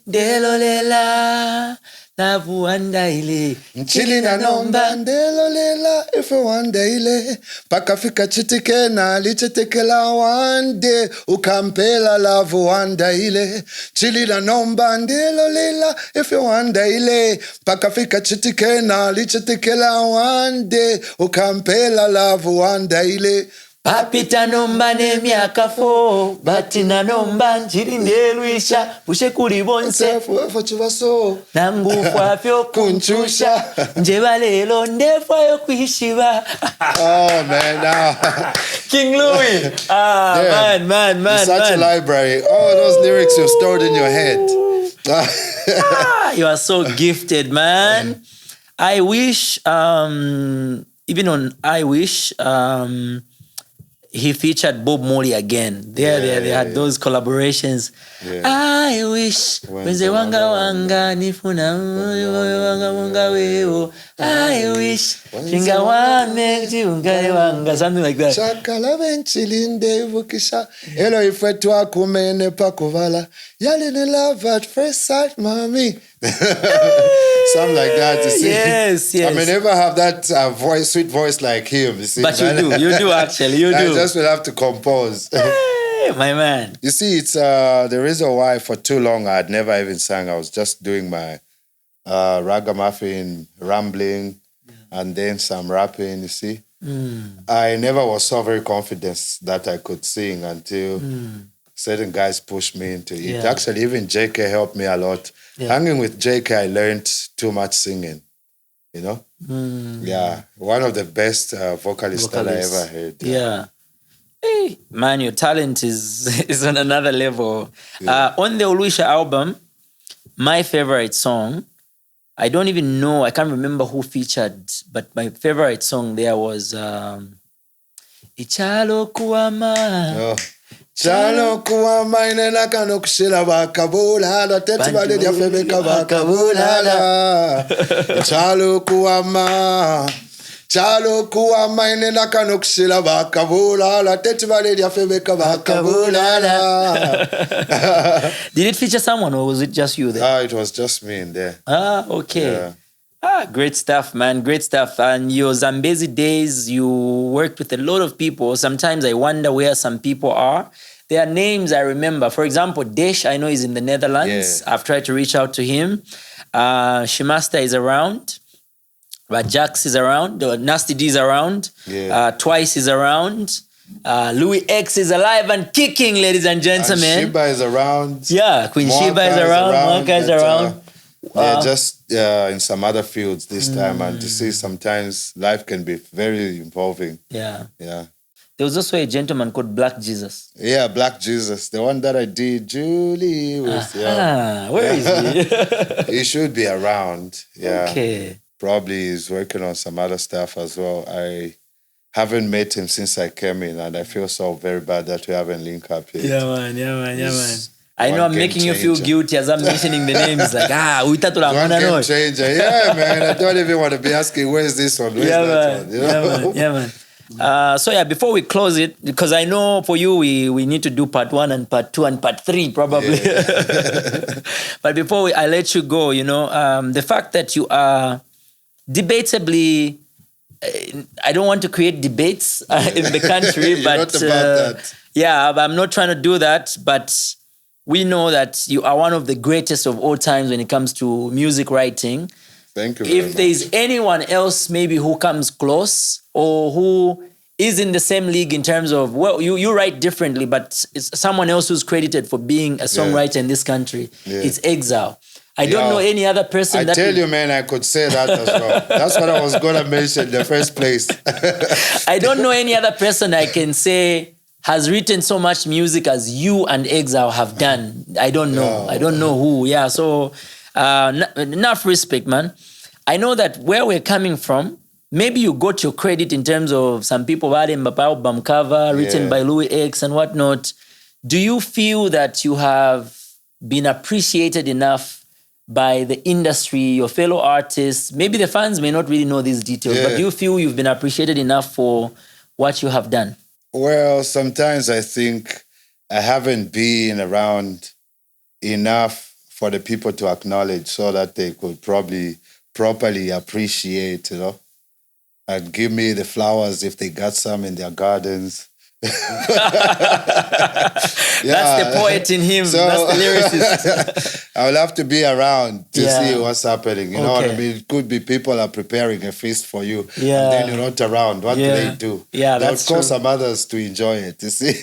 S1: Ndelo Lela. Lavu anda ile.
S2: Nchili na nomba ndelo lela ife wanda ile. Pakafika chitike na lichitikela wande. Ukampela lavu wanda ile. Chili na nomba ndelo lela ife wanda ile. Pakafika chitike na lichitikela wande. Ukampela lavu wanda ile.
S1: Papita nomba ne miaka 4 batina nomba njiri ndeluisha bushe kuri bonse
S2: Fo chivaso
S1: nangu afyo kunchusha njeba lelo ndefa yo kwishiba.
S2: Oh man, now
S1: King Louie. Man.
S2: Such a library. Oh, those lyrics you've stored in your head.
S1: You are so gifted, man. I wish even on I Wish he featured Bob Marley again. They had those collaborations.
S2: Yeah.
S1: I wish wenze wanga nifuna wanga weo. I wish finga wame jiungale wanga, something like that.
S2: Shakala benchilinde vukisha elo ifetwa kumene pakuvala yali ni love at first sight, mommy. Something like that, you see.
S1: Yes.
S2: I may never have that sweet voice like him, you see.
S1: But you do actually, you do.
S2: I just will have to compose.
S1: Hey, my man.
S2: You see, it's the reason why for too long I had never even sang. I was just doing my ragamuffin, rambling, and then some rapping, you see. I never was so very confident that I could sing until certain guys pushed me into it.
S1: Yeah.
S2: Actually, even JK helped me a lot. Yeah. Hanging with JK, I learned too much singing, you know? Yeah, one of the best vocalists that I ever heard.
S1: Yeah. Hey, man, your talent is on another level. Yeah. On the Uruisha album, my favorite song, I don't even know, I can't remember who featured, but my favorite song there was Ichalo Kuama.
S2: Chalo kuama inena kano kushila bakabula la teti bale dia febeka bakabula la. Chalo kuama inena kano kushila bakabula la teti bale dia febeka bakabula la.
S1: Did it feature someone or was it just you there?
S2: It was just me in there.
S1: Okay.
S2: Yeah.
S1: Great stuff, man. Great stuff. And your Zambzi days, you worked with a lot of people. Sometimes I wonder where some people are. There are names I remember. For example, Desh, I know he's in the Netherlands. Yeah. I've tried to reach out to him. Shimasta is around. Jax is around. Nasty D is around. Yeah. Twice is around. Louie-X is alive and kicking, ladies and gentlemen.
S2: And Sheba is around.
S1: Yeah, Queen Sheba is around. Mwaka is around.
S2: Just in some other fields this time, and to see sometimes life can be very involving. Yeah.
S1: There was also a gentleman called Black Jesus.
S2: Yeah, Black Jesus, the one that I did, Julie.
S1: Where is he?
S2: He should be around. Yeah.
S1: Okay.
S2: Probably he's working on some other stuff as well. I haven't met him since I came in, and I feel so very bad that we haven't linked up yet.
S1: Yeah, man. I know I'm making you feel guilty as I'm mentioning the names. Like, uitatula muna no.
S2: Yeah, man. I don't even want to be asking, where's this one? Where's that one? You know?
S1: Yeah, man. Before we close it, because I know for you, we need to do part 1 and part 2 and part 3 probably. Yeah. But before I let you go, the fact that you are debatably, I don't want to create debates in the country, but
S2: not about that.
S1: Yeah, I'm not trying to do that, but we know that you are one of the greatest of all times when it comes to music writing.
S2: Thank you very much.
S1: If there's anyone else maybe who comes close or who is in the same league in terms of, well, you write differently, but it's someone else who's credited for being a songwriter in this country. Yeah. It's Exile. I don't know any other person
S2: I tell you, man, I could say that as well. That's what I was going to mention in the first place.
S1: I don't know any other person I can say has written so much music as you and Exile have done. I don't know. I don't know who. Yeah, so enough respect, man. I know that where we're coming from, maybe you got your credit in terms of some people had an album cover written by Louie-X and whatnot. Do you feel that you have been appreciated enough by the industry, your fellow artists? Maybe the fans may not really know these details, but do you feel you've been appreciated enough for what you have done?
S2: Well, sometimes I think I haven't been around enough for the people to acknowledge so that they could probably properly appreciate, and give me the flowers if they got some in their gardens.
S1: That's the poet in him. So, that's the lyricist.
S2: I will have to be around to see what's happening. You know what I mean? It could be people are preparing a feast for you, and then you're not around. What do they do?
S1: Yeah, that's
S2: of course, some others to enjoy it. You see,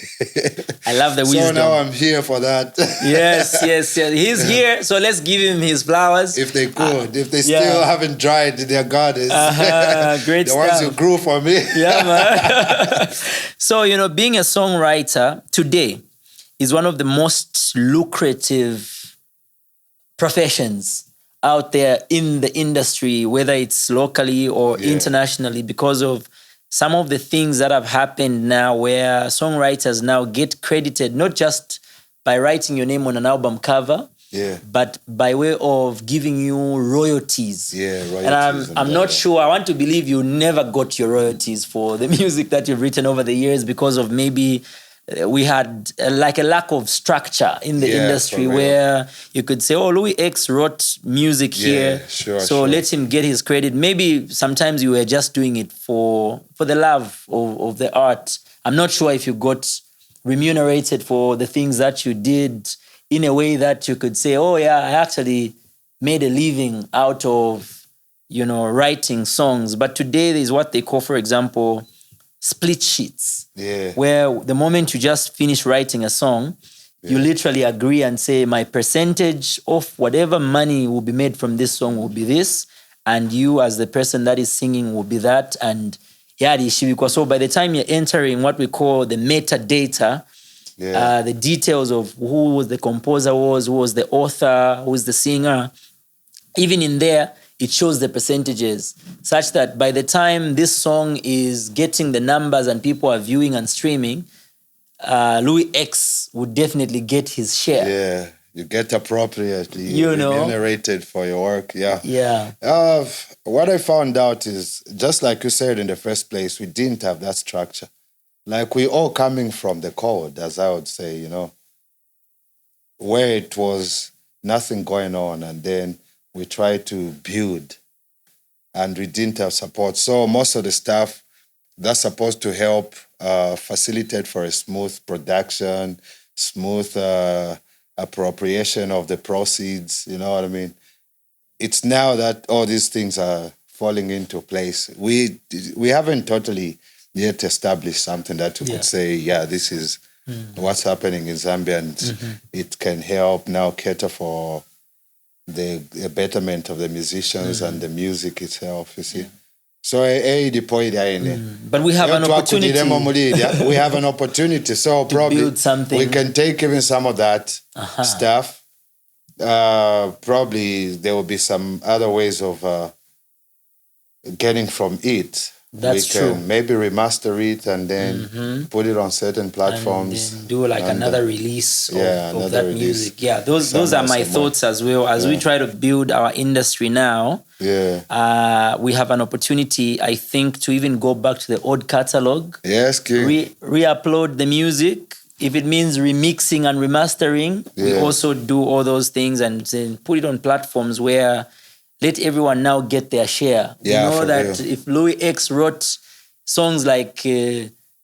S1: I love the wisdom.
S2: So now I'm here for that.
S1: yes. He's here, so let's give him his flowers.
S2: If they could, if they still haven't dried their gardens,
S1: great
S2: the
S1: stuff.
S2: ones you grew for me.
S1: Yeah, man. So being a songwriter today is one of the most lucrative professions out there in the industry, whether it's locally or internationally, because of some of the things that have happened now where songwriters now get credited not just by writing your name on an album cover, but by way of giving you royalties.
S2: Royalties.
S1: And I'm not sure. I want to believe you never got your royalties for the music that you've written over the years because of maybe we had like a lack of structure in the industry where you could say, oh, Louie-X wrote music here, so let him get his credit. Maybe sometimes you were just doing it for the love of the art. I'm not sure if you got remunerated for the things that you did in a way that you could say, oh yeah, I actually made a living out of, writing songs. But today there's what they call, for example, split sheets. Where the moment you just finish writing a song, you literally agree and say, my percentage of whatever money will be made from this song will be this, and you as the person that is singing will be that, and so by the time you're entering what we call the metadata, the details of who the composer was, who was the author, who was the singer, even in there, it shows the percentages such that by the time this song is getting the numbers and people are viewing and streaming, Louie-X would definitely get his share.
S2: Yeah, you get appropriately remunerated for your work. What I found out is, just like you said in the first place, we didn't have that structure. Like we all coming from the code, as I would say, where it was nothing going on, and then we tried to build, and we didn't have support. So most of the stuff that's supposed to help facilitate for a smooth production, smooth appropriation of the proceeds, you know what I mean? It's now that all these things are falling into place. We haven't totally yet established something that we could say, this is what's happening in Zambia, and it can help now cater for the betterment of the musicians and the music itself, you see. So,
S1: but we have an opportunity.
S2: We have an opportunity. So probably
S1: build something.
S2: We can take even some of that stuff. Probably there will be some other ways of getting from it.
S1: That's true.
S2: Can maybe remaster it and then put it on certain platforms.
S1: And do like another release of that music. Yeah, those are my thoughts as well. As we try to build our industry now, we have an opportunity, I think, to even go back to the old catalog.
S2: Yes, King.
S1: Re-upload the music. If it means remixing and remastering, we also do all those things and put it on platforms where let everyone now get their share. That if Louie-X wrote songs like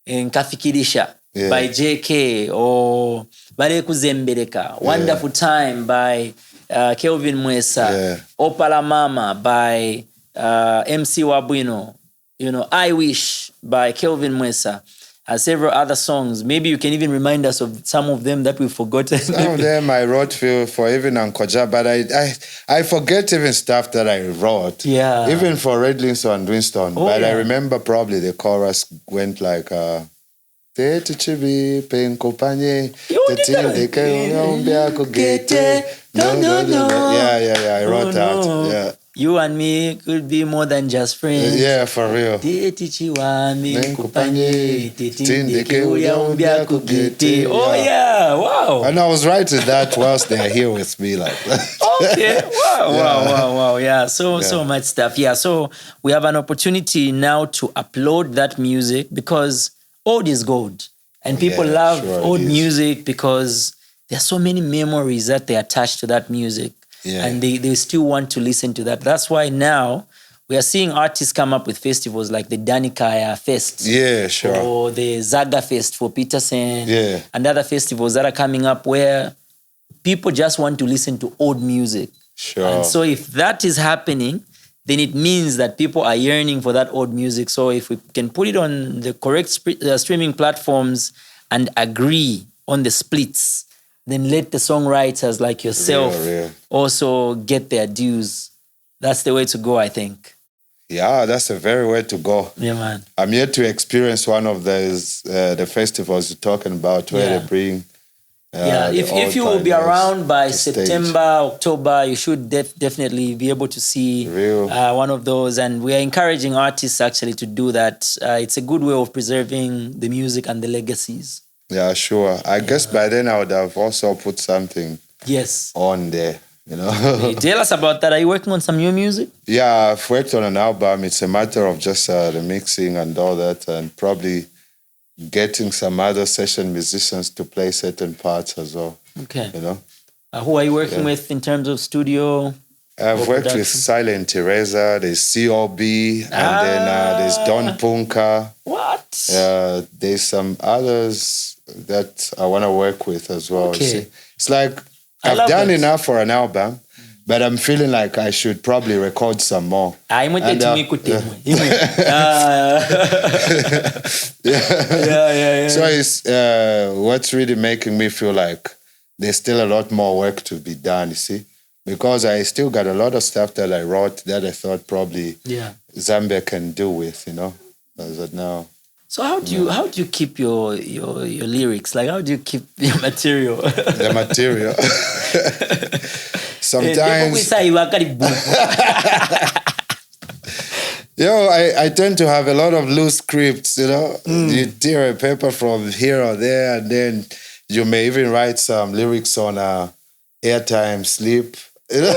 S1: Nkafikirisha by JK or Bale Kuzembeleka, Wonderful Time by Kelvin Mwesa, Opala Mama by MC Wabwino, I Wish by Kelvin Mwesa, and several other songs. Maybe you can even remind us of some of them that we've forgotten.
S2: Some of them I wrote for even Ankoja, but I forget even stuff that I wrote.
S1: Yeah.
S2: Even for Red Linso and Winston. But I remember probably the chorus went like Tete chibi penkopanye. Tetindeke umbiako gete. No. Yeah. I wrote that. Yeah.
S1: You and me could be more than just friends.
S2: Yeah, for real.
S1: Oh yeah, wow.
S2: And I was writing that whilst they are here with me, like that.
S1: Okay, wow. Yeah, so much stuff. Yeah, so we have an opportunity now to upload that music because old is gold. And people love old music because there are so many memories that they attach to that music.
S2: Yeah.
S1: And they still want to listen to that. That's why now we are seeing artists come up with festivals like the Danikaya Fest.
S2: Yeah, sure.
S1: Or the Zaga Fest for Peterson.
S2: Yeah.
S1: And other festivals that are coming up where people just want to listen to old music.
S2: Sure.
S1: And so if that is happening, then it means that people are yearning for that old music. So if we can put it on the correct streaming platforms and agree on the splits, then let the songwriters like yourself also get their dues. That's the way to go, I think.
S2: Yeah, that's a very way to go.
S1: Yeah, man.
S2: I'm yet to experience one of those the festivals you're talking about where they bring.
S1: If you will be around by September, October, you should definitely be able to see one of those. And we are encouraging artists actually to do that. It's a good way of preserving the music and the legacies.
S2: Yeah, sure. I guess by then I would have also put something on there, you know.
S1: Tell us about that. Are you working on some new music?
S2: Yeah, I've worked on an album. It's a matter of just the mixing and all that, and probably getting some other session musicians to play certain parts as well.
S1: Okay.
S2: You know.
S1: Who are you working with in terms of studio?
S2: I've worked with Silent Teresa, there's COB, and then there's Don Punka.
S1: What?
S2: There's some others that I want to work with as well.
S1: Okay.
S2: See? It's like I've done enough for an album, but I'm feeling like I should probably record some more.
S1: Yeah.
S2: So it's what's really making me feel like there's still a lot more work to be done, you see? Because I still got a lot of stuff that I wrote that I thought probably Zambia can do with, you know, as of now.
S1: So how do you keep your lyrics? Like how do you keep your material?
S2: The material. Sometimes. I tend to have a lot of loose scripts, you know. You tear a paper from here or there, and then you may even write some lyrics on airtime sleep. You know?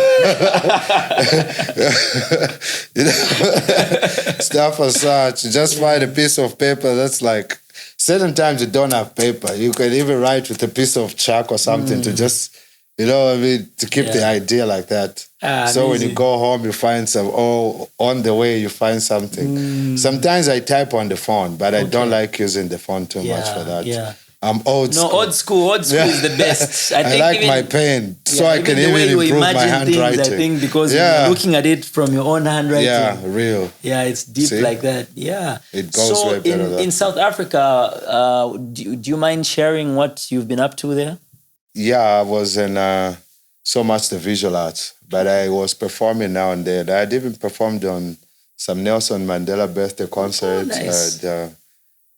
S2: Stuff as such. You just find a piece of paper that's like, certain times you don't have paper. You can even write with a piece of chalk or something to just, you know what I mean, to keep the idea like that. So when you go home, you find on the way you find something. Sometimes I type on the phone, but I don't like using the phone too much for that.
S1: Yeah.
S2: I'm old school.
S1: No, old school is the best. I think
S2: like my pen, so I can even improve my handwriting.
S1: I think because you're looking at it from your own handwriting.
S2: Yeah, real.
S1: Yeah, it's deep like that. Yeah.
S2: It goes way better.
S1: In South Africa, do you mind sharing what you've been up to there?
S2: Yeah, I was in so much the visual arts, but I was performing now and then. I'd even performed on some Nelson Mandela birthday concerts.
S1: Nice.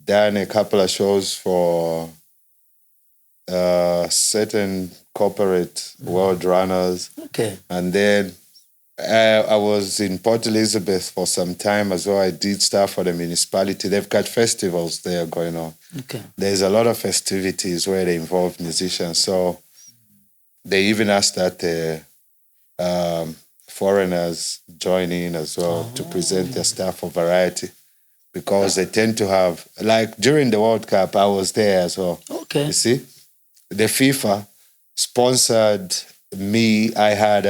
S2: Done a couple of shows for certain corporate world runners.
S1: Okay.
S2: And then I was in Port Elizabeth for some time as well. I did stuff for the municipality. They've got festivals there going on.
S1: Okay.
S2: There's a lot of festivities where they involve musicians. So they even asked that the foreigners join in as well to present their stuff for variety. Because they tend to have, like during the World Cup, I was there as well.
S1: Okay.
S2: You see? The FIFA sponsored me. I had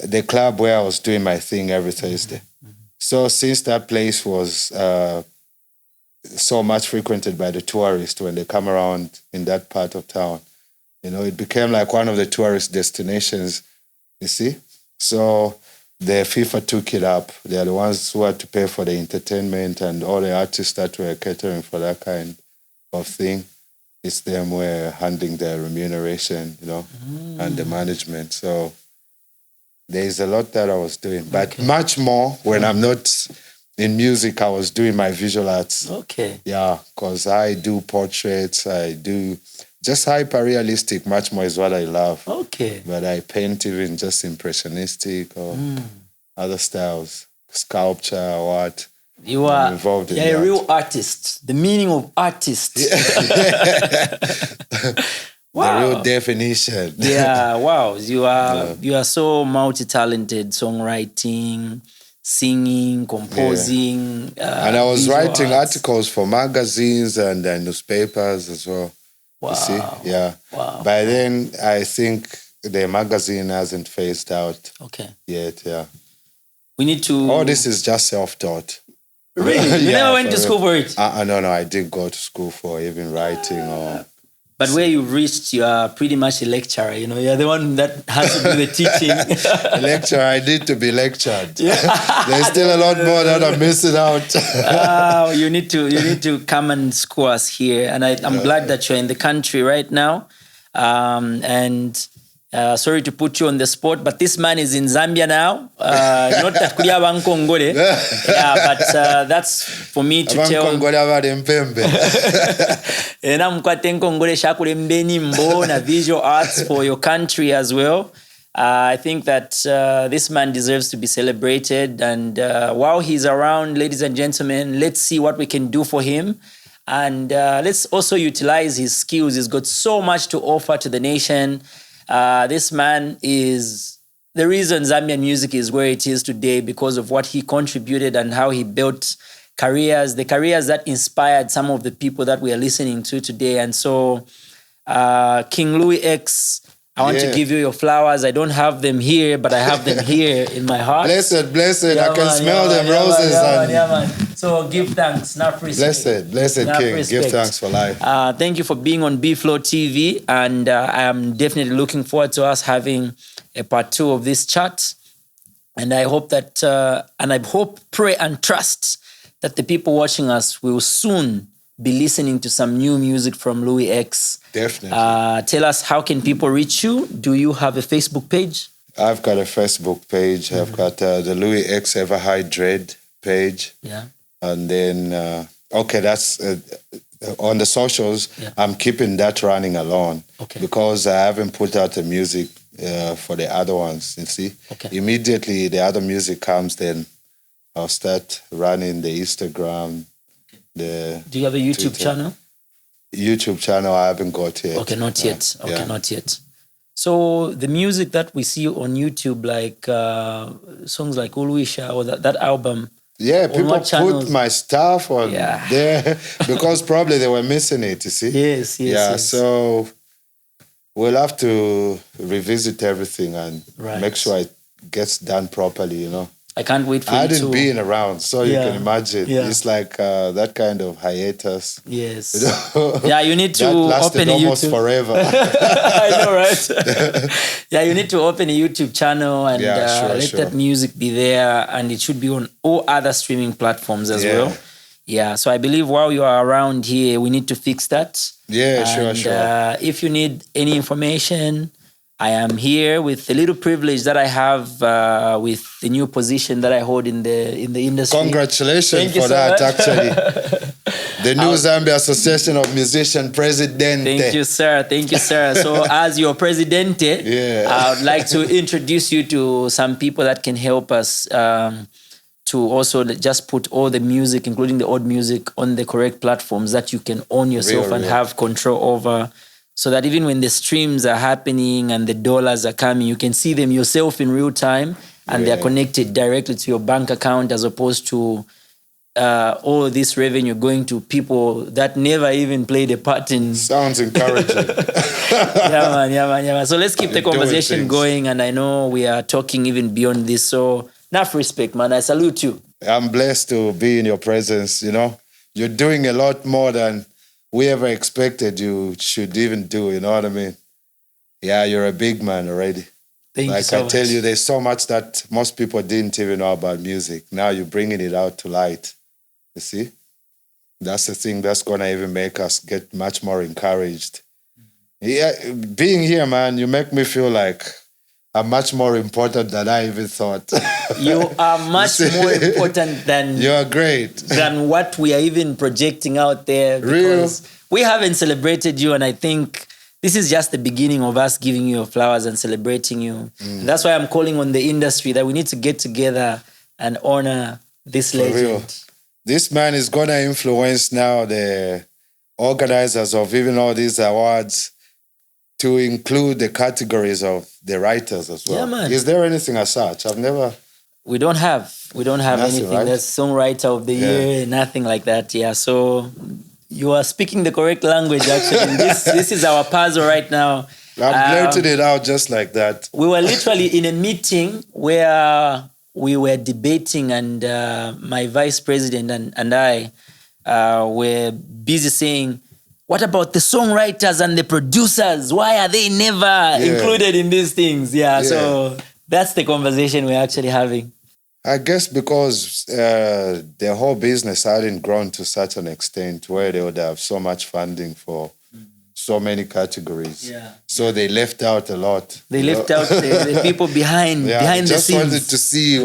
S2: the club where I was doing my thing every Thursday. So since that place was so much frequented by the tourists when they come around in that part of town, you know, it became like one of the tourist destinations, you see? So the FIFA took it up. They are the ones who had to pay for the entertainment and all the artists that were catering for that kind of thing. It's them who were handling the remuneration, you know, and the management. So there's a lot that I was doing, but much more when I'm not in music, I was doing my visual arts.
S1: Okay.
S2: Yeah, because I do portraits. I do just hyper-realistic, much more is what I love.
S1: Okay.
S2: But I paint even just impressionistic or other styles, sculpture, what.
S1: You are
S2: involved in
S1: a real artist. The meaning of artist. Wow.
S2: The real definition.
S1: Yeah, wow. You are so multi-talented, songwriting, singing, composing.
S2: And I was writing
S1: arts.
S2: articles for magazines and newspapers as well.
S1: Wow.
S2: You see? Yeah.
S1: Wow.
S2: By then, I think the magazine hasn't phased out yet. Yeah.
S1: We need to...
S2: All this is just self-taught.
S1: Really? You never went to school for it?
S2: No, I didn't go to school for even writing or...
S1: But where you've reached, you are pretty much a lecturer. You know, you're the one that has to do the teaching.
S2: Lecturer, I need to be lectured. There's still a lot more that I'm missing out.
S1: You need to come and school us here. And I'm glad that you're in the country right now. Sorry to put you on the spot, but this man is in Zambia now. Not that kulia Kongole. But that's for me to tell. And I'm Kongole visual arts for your country as well. I think that this man deserves to be celebrated. And while he's around, ladies and gentlemen, let's see what we can do for him. And let's also utilize his skills. He's got so much to offer to the nation. This man is the reason Zambian music is where it is today because of what he contributed and how he built the careers that inspired some of the people that we are listening to today. And so, King Louie-X, I want to give you your flowers. I don't have them here, but I have them here in my heart.
S2: Blessed. I can smell them roses.
S1: So give thanks, not respect.
S2: Blessed King, give thanks for life.
S1: Thank you for being on B-Flow TV, and I am definitely looking forward to us having a part 2 of this chat. And I hope that, pray and trust that the people watching us will soon be listening to some new music from Louie-X.
S2: Definitely.
S1: Tell us, how can people reach you? Do you have a Facebook page?
S2: I've got a Facebook page. I've got the Louie-X Ever Hydrids page.
S1: Yeah.
S2: And then, that's on the socials. Yeah. I'm keeping that running alone because I haven't put out the music for the other ones, you see. Immediately the other music comes, then I'll start running the Instagram. Do
S1: you have a YouTube channel?
S2: YouTube channel I haven't got yet.
S1: Okay, not yet. Not yet. So the music that we see on YouTube, like songs like Uruisha or that album.
S2: Yeah, people put my stuff on there because probably they were missing it, you see?
S1: Yes.
S2: So we'll have to revisit everything and make sure it gets done properly, you know?
S1: I can't wait for you to...
S2: I hadn't been around, so you can imagine. Yeah. It's like that kind of hiatus.
S1: Yes.
S2: You know?
S1: Yeah, you need to open a
S2: almost
S1: YouTube...
S2: forever.
S1: I know, right? Yeah, you need to open a YouTube channel and let that music be there, and it should be on all other streaming platforms as well. Yeah, so I believe while you are around here, we need to fix that.
S2: Yeah,
S1: sure. If you need any information... I am here with the little privilege that I have with the new position that I hold in the industry.
S2: Congratulations for that, actually. The new Zambia Association of Musician Presidente.
S1: Thank you, sir. So as your Presidente, I would like to introduce you to some people that can help us to also just put all the music, including the old music, on the correct platforms that you can own yourself and have control over. So that even when the streams are happening and the dollars are coming, you can see them yourself in real time and they're connected directly to your bank account as opposed to all this revenue going to people that never even played a part in...
S2: Sounds encouraging.
S1: Yeah, man. So let's keep the conversation going, and I know we are talking even beyond this. So enough respect, man. I salute you.
S2: I'm blessed to be in your presence, you know. You're doing a lot more than... we ever expected you should even do, you know what I mean? Yeah, you're a big man already.
S1: Thank you so much.
S2: Like I tell you, there's so much that most people didn't even know about music. Now you're bringing it out to light. You see? That's the thing that's going to even make us get much more encouraged. Yeah, being here, man, you make me feel like are much more important than I even thought.
S1: You are much more important than
S2: You're great.
S1: than what we are even projecting out there. Because we haven't celebrated you, and I think this is just the beginning of us giving you your flowers and celebrating you. And that's why I'm calling on the industry that we need to get together and honor this legend.
S2: Real. This man is going to influence now the organizers of even all these awards to include the categories of the writers as well.
S1: Yeah, man.
S2: Is there anything as such?
S1: We don't have
S2: Nothing,
S1: anything.
S2: right?
S1: That's songwriter of the year, nothing like that. Yeah, so you are speaking the correct language, actually. This is our puzzle right now.
S2: I'm blurting it out just like that.
S1: We were literally in a meeting where we were debating, and my vice president and I were busy saying, what about the songwriters and the producers? Why are they never included in these things? Yeah, so that's the conversation we're actually having.
S2: I guess because the whole business hadn't grown to such an extent where they would have so much funding for so many categories.
S1: Yeah.
S2: So they left out a lot.
S1: They left out the people behind the scenes.
S2: Just wanted to see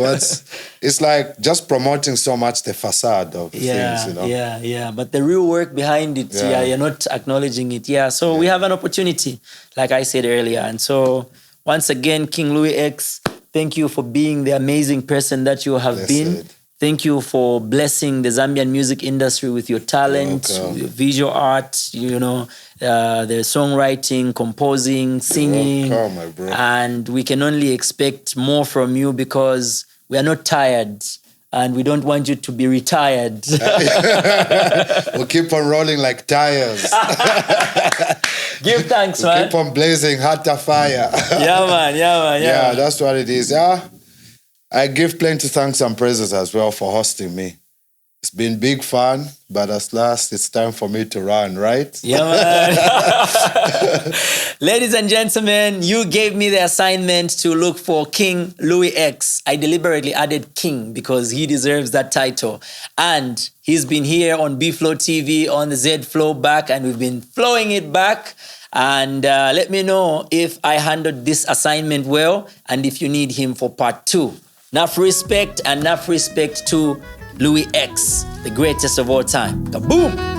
S2: it's like just promoting so much the facade of things, you know.
S1: Yeah. But the real work behind it, you're not acknowledging it. Yeah. So we have an opportunity, like I said earlier. And so once again, King Louie-X, thank you for being the amazing person that you have been. Thank you for blessing the Zambian music industry with your talent, your visual art, the songwriting, composing, singing.
S2: My bro.
S1: And we can only expect more from you because we are not tired and we don't want you to be retired.
S2: We'll keep on rolling like tires.
S1: Give thanks, man.
S2: Keep on blazing hotter fire.
S1: Yeah, man.
S2: Yeah, that's what it is. Yeah. I give plenty thanks and praises as well for hosting me. It's been big fun, but at last it's time for me to run, right?
S1: Yeah, man. Ladies and gentlemen, you gave me the assignment to look for King Louie-X. I deliberately added King because he deserves that title. And he's been here on B-Flow TV, on the FLOWback, and we've been flowing it back. And let me know if I handled this assignment well and if you need him for part 2. Enough respect to Louie-X, the greatest of all time. Kaboom!